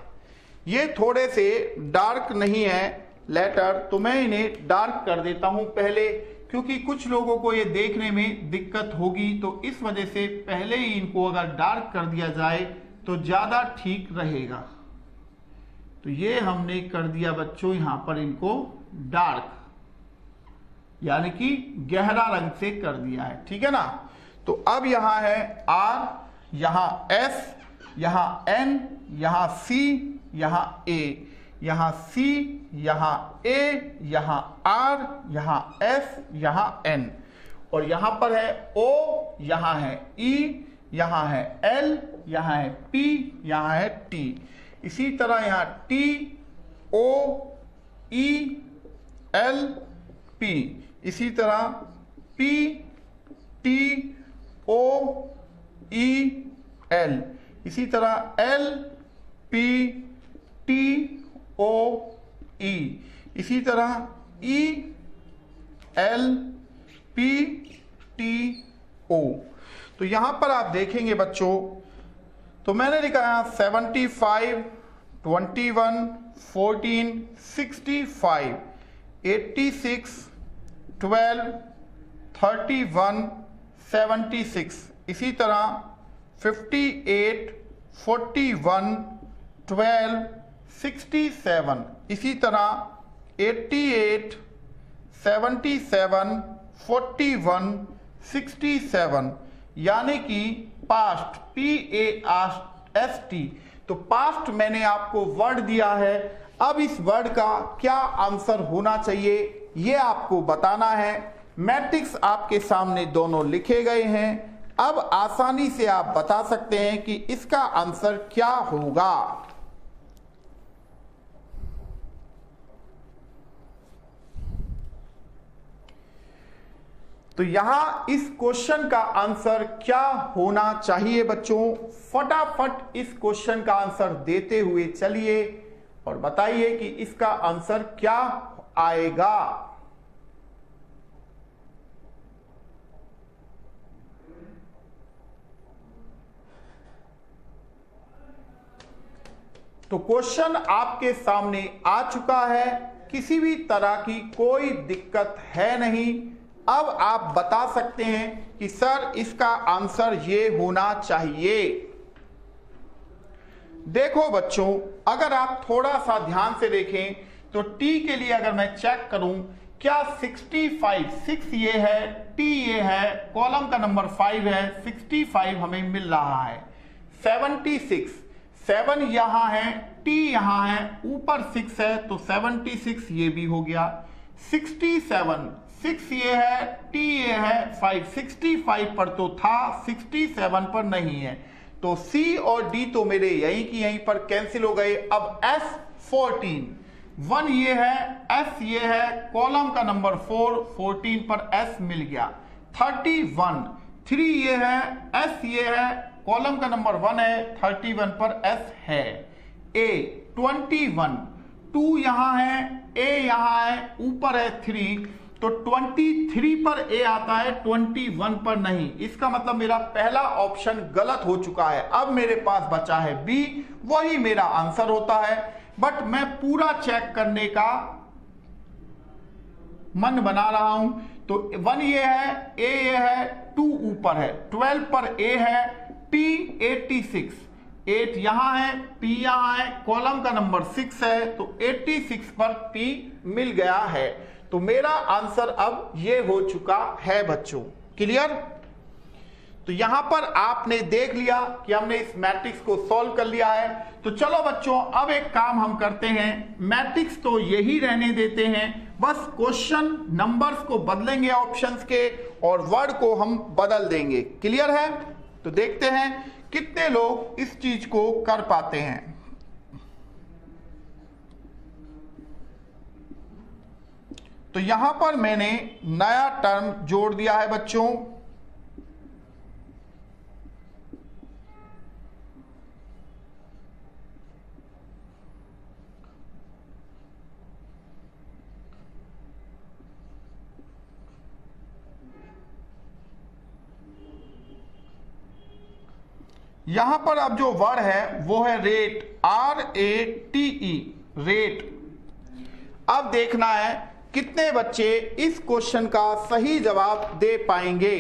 ये थोड़े से डार्क नहीं है लेटर, तो मैं इन्हें डार्क कर देता हूं पहले, क्योंकि कुछ लोगों को ये देखने में दिक्कत होगी। तो इस वजह से पहले ही इनको अगर डार्क कर दिया जाए तो ज्यादा ठीक रहेगा। तो ये हमने कर दिया बच्चों यहां पर इनको डार्क, यानी कि गहरा रंग से कर दिया है, ठीक है ना। तो अब यहां है आर, यहां एस, यहां एन, यहां सी, यहां ए, यहां सी, यहां ए, यहां आर, यहां एस, यहां एन और यहां पर है ओ, यहां है ई, यहां है एल, यहां है पी, यहां है टी। इसी तरह यहां टी, ओ, ई, एल, पी, इसी तरह पी, टी, ओ, ई, एल, इसी तरह एल, पी, टी, ओ, ई, इसी तरह ई, एल, पी, टी, ओ। तो यहां पर आप देखेंगे बच्चों, तो मैंने लिखा है 75, 21, 14, 65, 86, 12, 31, 76, इसी तरह 58, 41, 12, 67, इसी तरह 88, 77, 41, 67, यानी कि पास्ट, PAST। तो पास्ट मैंने आपको वर्ड दिया है। अब इस वर्ड का क्या आंसर होना चाहिए ये आपको बताना है। मैट्रिक्स आपके सामने दोनों लिखे गए हैं। अब आसानी से आप बता सकते हैं कि इसका आंसर क्या होगा। तो यहां इस क्वेश्चन का आंसर क्या होना चाहिए बच्चों, फटाफट इस क्वेश्चन का आंसर देते हुए चलिए और बताइए कि इसका आंसर क्या आएगा। तो क्वेश्चन आपके सामने आ चुका है, किसी भी तरह की कोई दिक्कत है नहीं। अब आप बता सकते हैं कि सर इसका आंसर ये होना चाहिए। देखो बच्चों, अगर आप थोड़ा सा ध्यान से देखें तो टी के लिए अगर मैं चेक करूं, क्या 65, 6 ये है, टी ये है, कॉलम का नंबर 5 है, 65 हमें मिल रहा है। 76, 7 यहां है, टी यहां है, ऊपर 6 है तो 76 ये भी हो गया। 67, 6 ये है, टी ये है, 5, 65 पर तो था, 67 पर नहीं है। तो सी और डी तो मेरे यहीं की यहीं पर कैंसिल हो गए। अब एस 14, 1 ये है, एस ये है, कॉलम का नंबर 4, 14 पर एस मिल गया। 31, 3 ये है, एस ये है, कॉलम का नंबर 1 है, 31 पर एस है। ए 21, 2 यहां है, ए यहां है, ऊपर है 3, तो 23 पर ए आता है, 21 पर नहीं। इसका मतलब मेरा पहला ऑप्शन गलत हो चुका है। अब मेरे पास बचा है बी, वही मेरा आंसर होता है। बट मैं पूरा चेक करने का मन बना रहा हूं। तो 1 ये है, ए ये है, 2 ऊपर है, 12 पर ए है, पी 86, 8 यहां है, पी यहां है, कॉलम का नंबर 6 है, तो 86 पर पी मिल गया है। तो मेरा आंसर अब ये हो चुका है बच्चों। क्लियर? तो यहां पर आपने देख लिया कि हमने इस मैट्रिक्स को सॉल्व कर लिया है। तो चलो बच्चों अब एक काम हम करते हैं, मैट्रिक्स तो यही रहने देते हैं, बस क्वेश्चन नंबर्स को बदलेंगे ऑप्शंस के और वर्ड को हम बदल देंगे। क्लियर है? तो देखते हैं कितने लोग इस चीज को कर पाते हैं। तो यहां पर मैंने नया टर्म जोड़ दिया है बच्चों, यहां पर अब जो वर्ड है वो है रेट, RATE, रेट। अब देखना है कितने बच्चे इस क्वेश्चन का सही जवाब दे पाएंगे।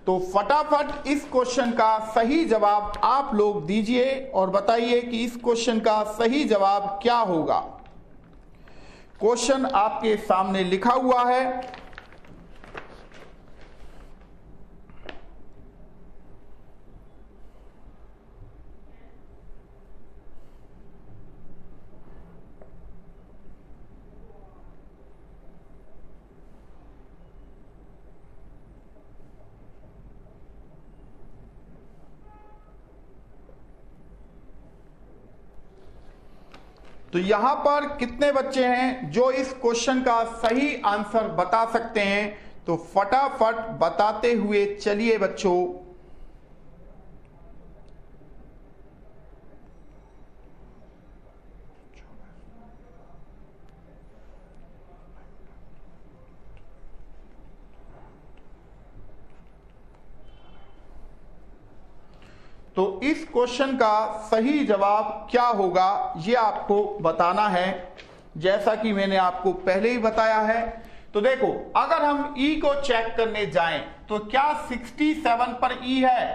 तो फटाफट इस क्वेश्चन का सही जवाब आप लोग दीजिए और बताइए कि इस क्वेश्चन का सही जवाब क्या होगा। क्वेश्चन आपके सामने लिखा हुआ है। तो यहां पर कितने बच्चे हैं जो इस क्वेश्चन का सही आंसर बता सकते हैं? तो फटाफट बताते हुए चलिए बच्चों। तो इस क्वेश्चन का सही जवाब क्या होगा ये आपको बताना है, जैसा कि मैंने आपको पहले ही बताया है। तो देखो अगर हम ई को चेक करने जाएं तो क्या 67 पर ई है?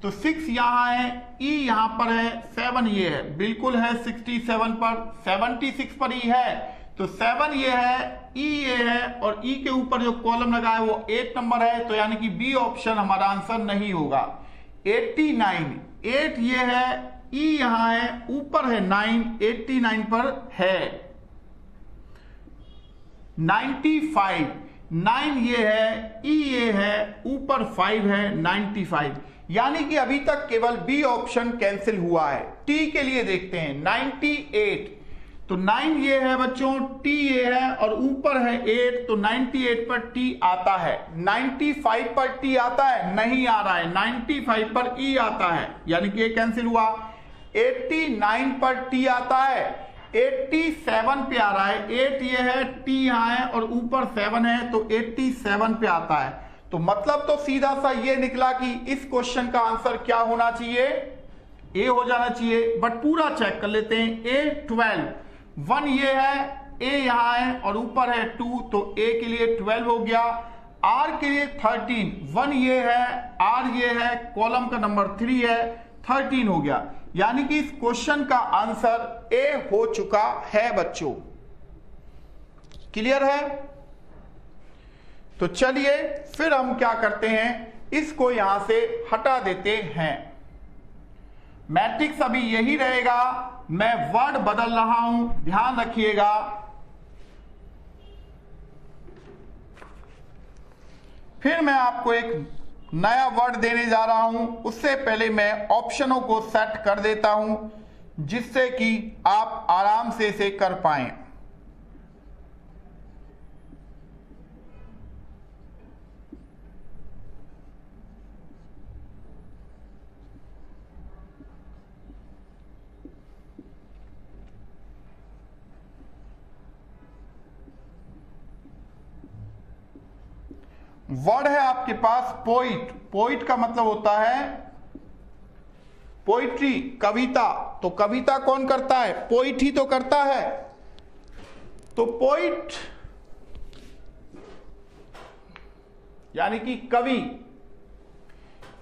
तो 6 यहां है, ई यहां पर है, 7 ये है, बिल्कुल है 67 पर। 76 पर ई है तो 7 ये है, ई ये है और ई के ऊपर जो कॉलम लगा है वो 8 नंबर है, तो यानी कि बी ऑप्शन हमारा आंसर नहीं होगा। 89, 8 ये है, ई यहां है, ऊपर है 9, 89 पर है। 95, 9 ये है, ई ये है, ऊपर 5 है, 95। यानी कि अभी तक केवल बी ऑप्शन कैंसिल हुआ है। टी के लिए देखते हैं 98, तो 9 ये है बच्चों, टी ये है और ऊपर है 8, तो 98 पर टी आता है। 95 पर टी आता है? नहीं आ रहा है। 95 पर ई आता है, यानी कि ये कैंसिल हुआ। 89 पर टी आता है, 87 पे आ रहा है, 8 ये है, टी यहां है और ऊपर 7 है, तो 87 पे आता है। तो मतलब तो सीधा सा ये निकला कि इस क्वेश्चन का आंसर क्या होना चाहिए? ए हो जाना चाहिए। बट पूरा चेक कर लेते हैं। A12, 1 ये है, ए यहां है और ऊपर है 2, तो ए के लिए 12 हो गया। आर के लिए 13, 1 ये है, आर ये है, कॉलम का नंबर 3 है, 13 हो गया। यानी कि इस क्वेश्चन का आंसर ए हो चुका है बच्चों। क्लियर है? तो चलिए फिर हम क्या करते हैं, इसको यहां से हटा देते हैं। मैट्रिक्स अभी यही रहेगा, मैं वर्ड बदल रहा हूं, ध्यान रखिएगा। फिर मैं आपको एक नया वर्ड देने जा रहा हूं, उससे पहले मैं ऑप्शनों को सेट कर देता हूं जिससे कि आप आराम से इसे कर पाएं। वर्ड है आपके पास पोइट। पोइट का मतलब होता है पोइट्री, कविता। तो कविता कौन करता है? पोइट ही तो करता है। तो पोइट यानी कि कवि,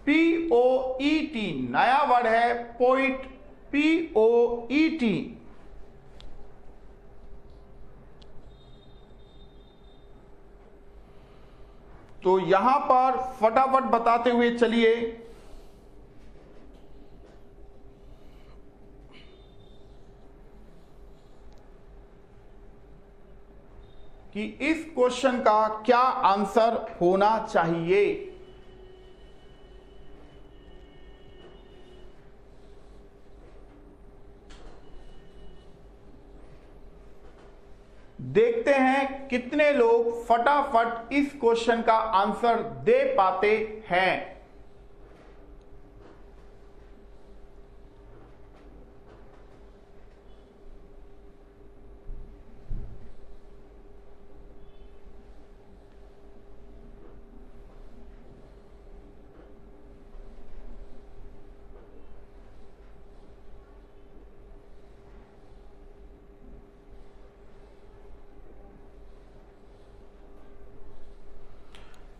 POET नया वर्ड है पोइट, POET। तो यहां पर फटाफट बताते हुए चलिए। कि इस क्वेश्चन का क्या आंसर होना चाहिए। देखते हैं कितने लोग फटाफट इस क्वेश्चन का आंसर दे पाते हैं।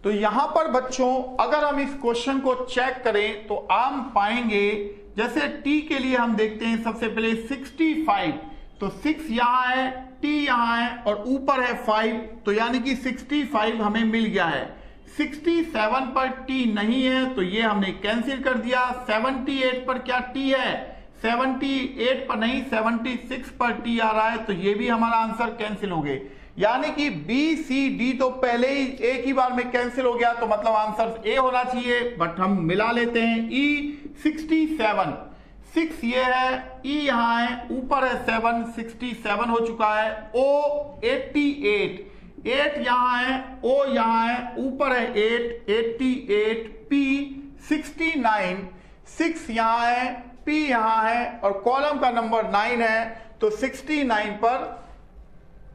तो यहां पर बच्चों अगर हम इस क्वेश्चन को चेक करें तो हम पाएंगे, जैसे t के लिए हम देखते हैं सबसे पहले 65, तो 6 यहां है, t यहां है और ऊपर है 5, तो यानी कि 65 हमें मिल गया है। 67 पर t नहीं है तो ये हमने कैंसिल कर दिया। 78 पर क्या t है? 78 पर नहीं, 76 पर t आ रहा है, तो ये भी हमारा आंसर कैंसिल हो गए। यानी कि बी सी डी तो पहले ही एक ही बार में कैंसिल हो गया, तो मतलब आंसर ए होना चाहिए, बट हम मिला लेते हैं। ई 67, 6 ये है, ई यहां है, ऊपर है 7, 67 हो चुका है। ओ 88, 8 यहां है, ओ यहां है, ऊपर है 8, 88। पी 69, 6 यहां है, पी यहां है और कॉलम का नंबर 9 है, तो 69 पर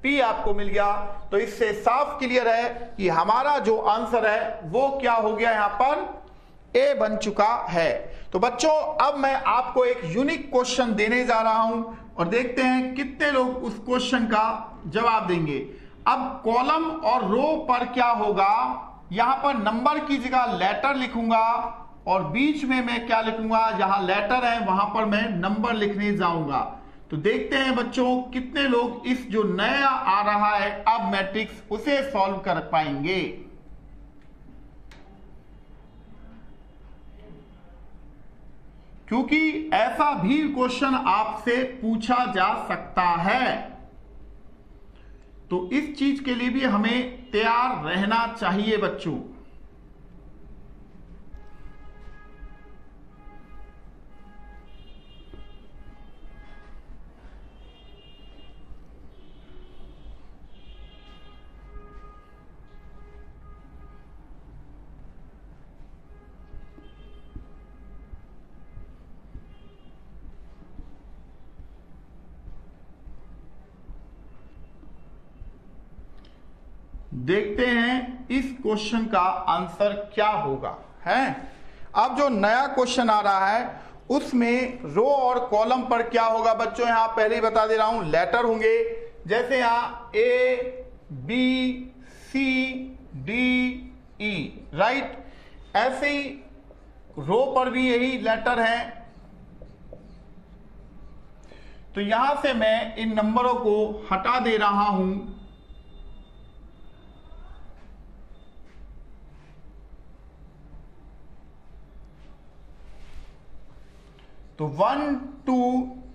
पी आपको मिल गया। तो इससे साफ क्लियर है कि हमारा जो आंसर है वो क्या हो गया, यहां पर ए बन चुका है। तो बच्चों अब मैं आपको एक यूनिक क्वेश्चन देने जा रहा हूं और देखते हैं कितने लोग उस क्वेश्चन का जवाब देंगे। अब कॉलम और रो पर क्या होगा, यहां पर नंबर की जगह लेटर लिखूंगा और बीच में मैं क्या लिखूंगा, जहां लेटर है वहां पर मैं नंबर लिखने जाऊंगा। तो देखते हैं बच्चों कितने लोग इस जो नया आ रहा है अब मैट्रिक्स उसे सॉल्व कर पाएंगे। क्योंकि ऐसा भी क्वेश्चन आपसे पूछा जा सकता है, तो इस चीज के लिए भी हमें तैयार रहना चाहिए बच्चों। देखते हैं इस क्वेश्चन का आंसर क्या होगा है। अब जो नया क्वेश्चन आ रहा है उसमें रो और कॉलम पर क्या होगा बच्चों, यहां पहले ही बता दे रहा हूं लेटर होंगे। जैसे यहां A B C D E, right. ऐसे ही रो पर भी यही लेटर है। तो यहां से मैं इन नंबरों को हटा दे रहा हूं। तो 1 2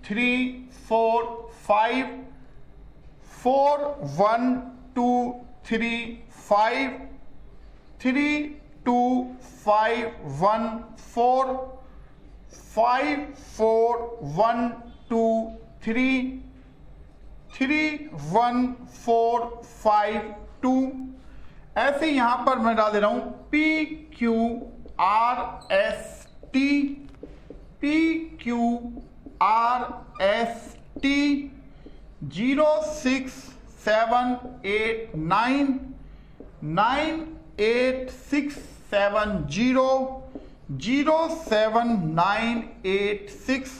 3 4 5, 4 1 2 3 5, 3 2 5 1 4, 5 4 1 2 3, 3 1 4 5 2। ऐसे यहां पर मैं डाल दे रहा हूं P Q R S T, P Q R S T 0 6 7 8 9 9 8 6 7 0 0 7 9 8 6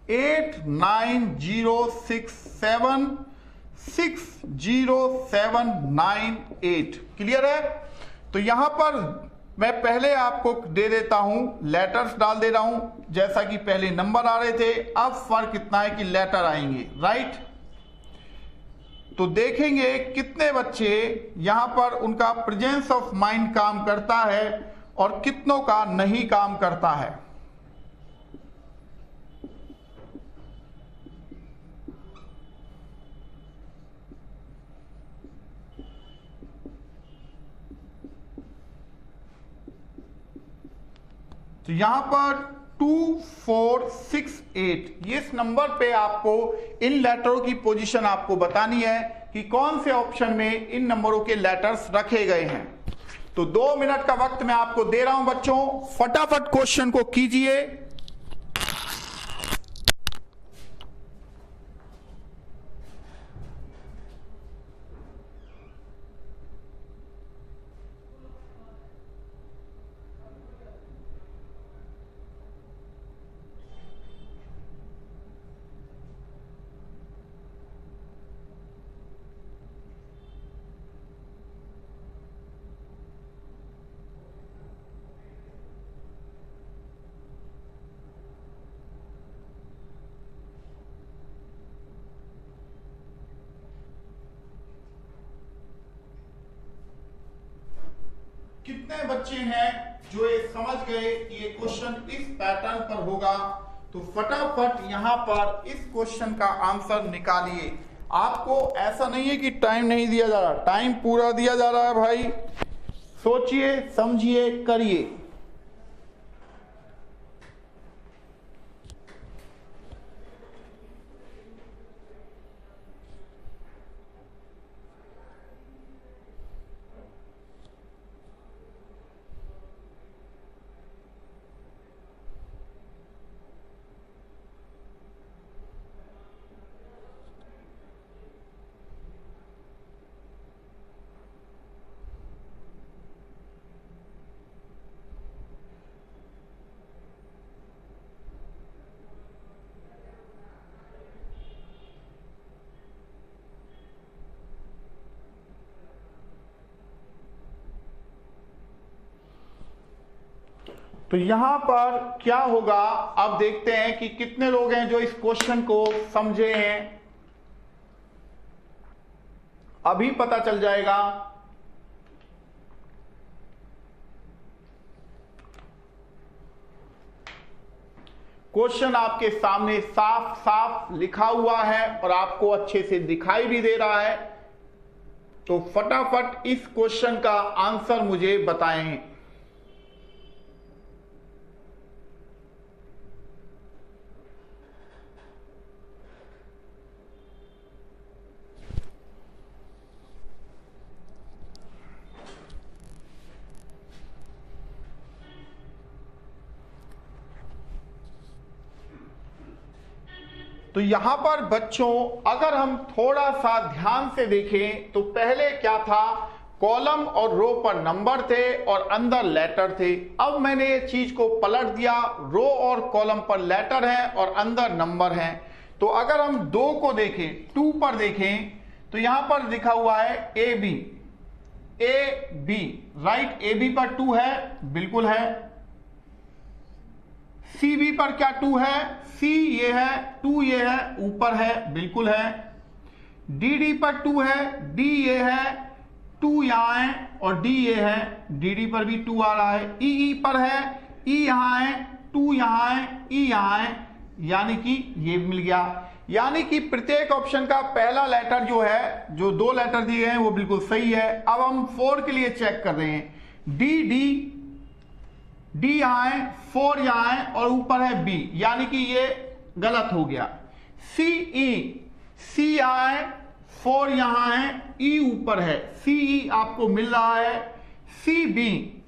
8 9 0 6 7 6 0 7 9 8। Clear है। तो यहां पर मैं पहले आपको दे देता हूं, लेटर्स डाल दे रहा हूं। जैसा कि पहले नंबर आ रहे थे, अब फर्क इतना है कि लेटर आएंगे, राइट। तो देखेंगे कितने बच्चे यहां पर उनका प्रेजेंस ऑफ माइंड काम करता है और कितनों का नहीं काम करता है। तो यहां पर 2468 इस नंबर पे आपको इन लेटरों की पोजीशन आपको बतानी है कि कौन से ऑप्शन में इन नंबरों के लेटर्स रखे गए हैं। तो 2 मिनट का वक्त मैं आपको दे रहा हूं बच्चों, फटाफट क्वेश्चन को कीजिए। कितने बच्चे हैं जो ये समझ गए कि ये क्वेश्चन इस पैटर्न पर होगा? तो फटाफट यहां पर इस क्वेश्चन का आंसर निकालिए। आपको ऐसा नहीं है कि टाइम नहीं दिया जा रहा, टाइम पूरा दिया जा रहा है भाई। सोचिए, समझिए, करिए। तो यहां पर क्या होगा, अब देखते हैं कि कितने लोग हैं जो इस क्वेश्चन को समझे हैं। अभी पता चल जाएगा। क्वेश्चन आपके सामने साफ साफ लिखा हुआ है और आपको अच्छे से दिखाई भी दे रहा है। तो फटाफट इस क्वेश्चन का आंसर मुझे बताएं। तो यहां पर बच्चों अगर हम थोड़ा सा ध्यान से देखें तो पहले क्या था, कॉलम और रो पर नंबर थे और अंदर लेटर थे। अब मैंने ये चीज को पलट दिया, रो और कॉलम पर लेटर हैं और अंदर नंबर हैं। तो अगर हम 2 को देखें, 2 पर देखें तो यहां पर लिखा हुआ है A B, A B, right. A B पर 2 है, बिल्कुल है। सी बी पर क्या 2 है, सी ये है, 2 ये है, ऊपर है, बिल्कुल है। डी डी पर 2 है, डी ये है, 2 यहां है और डी ये है, डी डी पर भी 2 आ रहा है। ई ई पर है, ई यहां है, 2 यहां है, ई यहां है, यानी कि ये मिल गया। यानी कि प्रत्येक ऑप्शन का पहला लेटर जो है, जो 2 लेटर दिए हैं वो बिल्कुल सही है। अब हम 4 के लिए चेक कर रहे हैं। डी डी, डी यहां है, 4 यहां है और ऊपर है बी, यानी कि ये गलत हो गया। सी ई, सी यहां है, 4 यहां है, ई ऊपर है, सी ई आपको मिल रहा है। सी बी,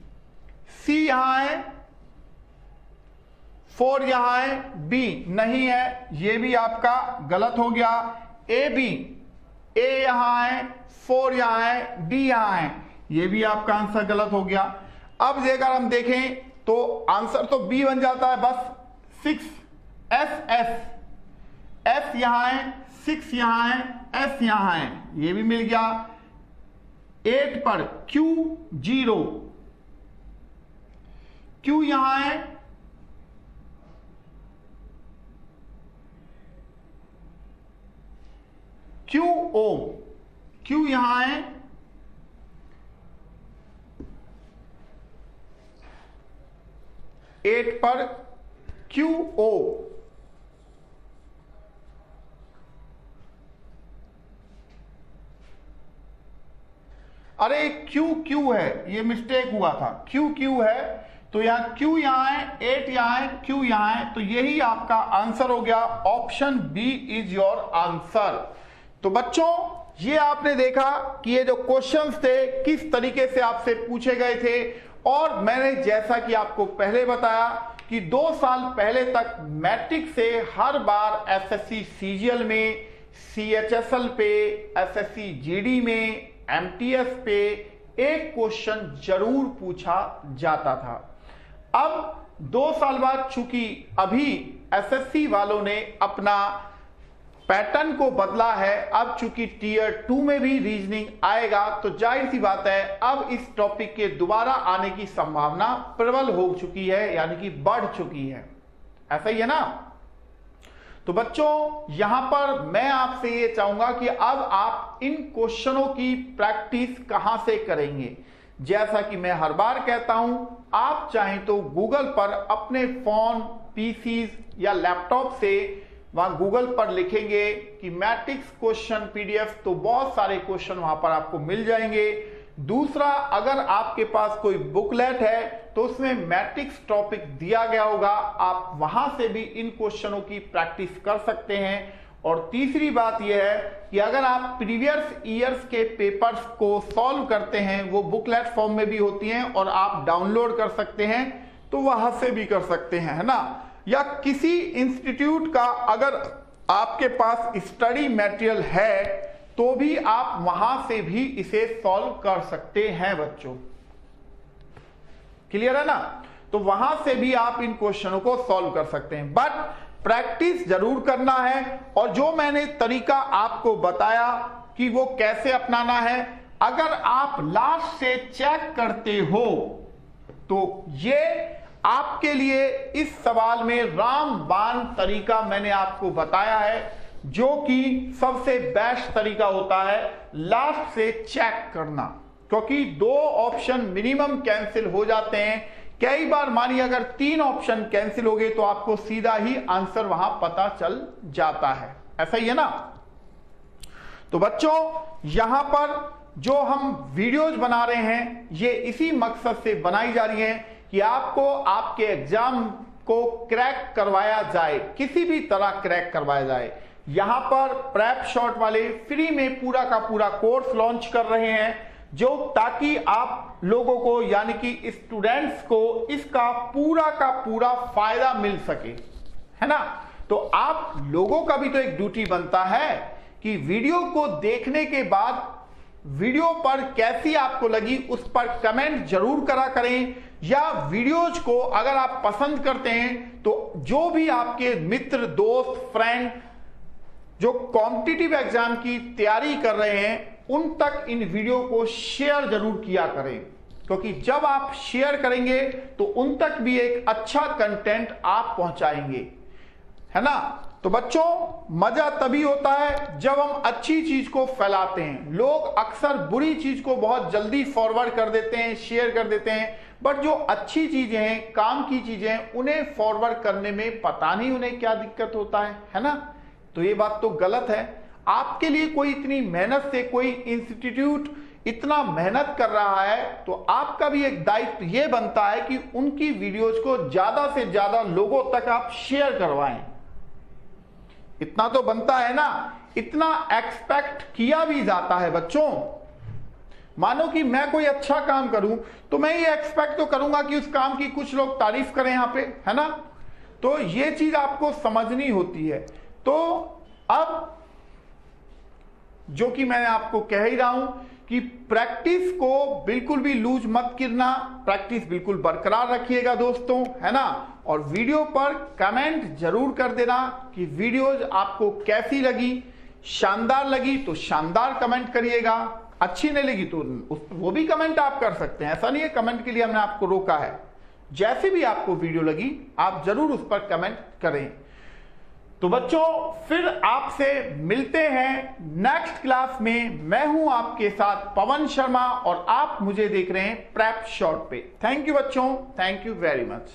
सी यहां है, 4 यहां है, बी नहीं है, ये भी आपका गलत हो गया। ए बी, ए यहां है, 4 यहां है, डी यहां है, ये भी आपका आंसर गलत हो गया। अब अगर हम देखें तो आंसर तो बी बन जाता है बस। 6 एस एस, एस यहां है, 6 यहां है, एस यहां है, ये भी मिल गया। 8 पर क्यू 0, क्यू यहां है, क्यू ओ, Q यहां है, एट पर QO, अरे QQ है, ये मिस्टेक हुआ था, QQ है, तो यहां Q यहां है, 8 यहां है, Q यहां है, तो यही आपका आंसर हो गया। Option B is your answer. तो बच्चों ये आपने देखा कि ये जो क्वेश्चंस थे किस तरीके से आपसे पूछे गए थे, और मैंने जैसा कि आपको पहले बताया कि 2 साल पहले तक मैट्रिक से हर बार एसएससी सीजीएल में, सीएचएसएल पे, एसएससी जीडी में, एमटीएस पे एक क्वेश्चन जरूर पूछा जाता था। अब 2 साल बाद चूंकि अभी एसएससी वालों ने अपना पैटर्न को बदला है, अब चूंकि टीयर 2 में भी रीजनिंग आएगा, तो जाहिर सी बात है अब इस टॉपिक के दोबारा आने की संभावना प्रबल हो चुकी है, यानी कि बढ़ चुकी है। ऐसा ही है ना। तो बच्चों यहां पर मैं आपसे ये चाहूंगा कि अब आप इन क्वेश्चनों की प्रैक्टिस कहां से करेंगे। जैसा कि मैं हर बार कहता हूं, आप चाहें तो गूगल पर अपने फोन, पीसीज या लैपटॉप से वहां गूगल पर लिखेंगे कि मैट्रिक्स क्वेश्चन पीडीएफ, तो बहुत सारे क्वेश्चन वहां पर आपको मिल जाएंगे। दूसरा, अगर आपके पास कोई बुकलेट है तो उसमें मैट्रिक्स टॉपिक दिया गया होगा, आप वहां से भी इन क्वेश्चनों की प्रैक्टिस कर सकते हैं। और तीसरी बात यह है कि अगर आप प्रीवियस ईयर्स के पेपर्स को सॉल्व करते हैं, वो बुकलेट फॉर्म में भी होती हैं और आप डाउनलोड कर सकते हैं, तो वहां से भी कर सकते हैं, है ना। या किसी इंस्टीट्यूट का अगर आपके पास स्टडी मटेरियल है तो भी आप वहां से भी इसे सॉल्व कर सकते हैं बच्चों। क्लियर है ना। तो वहां से भी आप इन क्वेश्चनों को सॉल्व कर सकते हैं, बट प्रैक्टिस जरूर करना है। और जो मैंने तरीका आपको बताया कि वो कैसे अपनाना है, अगर आप लास्ट से चेक करते हो तो ये आपके लिए इस सवाल में रामबाण तरीका मैंने आपको बताया है, जो कि सबसे बेस्ट तरीका होता है लास्ट से चेक करना, क्योंकि 2 ऑप्शन मिनिमम कैंसिल हो जाते हैं। कई बार मानिए अगर 3 ऑप्शन कैंसिल हो गए तो आपको सीधा ही आंसर वहां पता चल जाता है। ऐसा ही है ना। तो बच्चों यहां पर जो हम वीडियोज बना रहे हैं ये इसी मकसद से बनाई जा रही हैं कि आपको आपके एग्जाम को क्रैक करवाया जाए, किसी भी तरह क्रैक करवाया जाए। यहां पर प्रैप शॉट वाले फ्री में पूरा का पूरा कोर्स लॉन्च कर रहे हैं, जो ताकि आप लोगों को यानी कि स्टूडेंट्स को इसका पूरा का पूरा फायदा मिल सके, है ना। तो आप लोगों का भी तो एक ड्यूटी बनता है कि वीडियो को देखने के बाद वीडियो पर कैसी आपको लगी उस पर कमेंट जरूर करा करें, या वीडियोज को अगर आप पसंद करते हैं तो जो भी आपके मित्र, दोस्त, फ्रेंड जो कॉम्पिटिटिव एग्जाम की तैयारी कर रहे हैं उन तक इन वीडियो को शेयर जरूर किया करें, क्योंकि जब आप शेयर करेंगे तो उन तक भी एक अच्छा कंटेंट आप पहुंचाएंगे, है ना। तो बच्चों मजा तभी होता है जब हम अच्छी चीज को फैलाते हैं। लोग अक्सर बुरी चीज को बहुत जल्दी फॉरवर्ड कर देते हैं, शेयर कर देते हैं, बट जो अच्छी चीजें हैं, काम की चीजें हैं, उन्हें फॉरवर्ड करने में पता नहीं उन्हें क्या दिक्कत होता है ना। तो ये बात तो गलत है। आपके लिए कोई इतनी मेहनत से कोई इंस्टीट्यूट इतना मेहनत कर रहा है, तो आपका भी एक दायित्व ये बनता है कि उनकी वीडियोज को ज्यादा से ज्यादा लोगों तक आप शेयर करवाएं। इतना तो बनता है ना, इतना एक्सपेक्ट किया भी जाता है बच्चों। मानो कि मैं कोई अच्छा काम करूं तो मैं ये एक्सपेक्ट तो करूंगा कि उस काम की कुछ लोग तारीफ करें यहां पे, है ना। तो ये चीज आपको समझनी होती है। तो अब जो कि मैंने आपको कह ही रहा हूं कि प्रैक्टिस को बिल्कुल भी लूज मत करना, प्रैक्टिस बिल्कुल बरकरार रखिएगा दोस्तों, है ना। और वीडियो पर कमेंट जरूर कर देना कि वीडियोज आपको कैसी लगी। शानदार लगी तो शानदार कमेंट करिएगा, अच्छी नहीं लगी तो वो भी कमेंट आप कर सकते हैं, ऐसा नहीं है कमेंट के लिए हमने आपको रोका है। जैसे भी आपको वीडियो लगी आप जरूर उस पर कमेंट करें। तो बच्चों फिर आपसे मिलते हैं नेक्स्ट क्लास में। मैं हूं आपके साथ पवन शर्मा और आप मुझे देख रहे हैं प्रेप शॉर्ट पे। थैंक यू बच्चों, थैंक यू वेरी मच।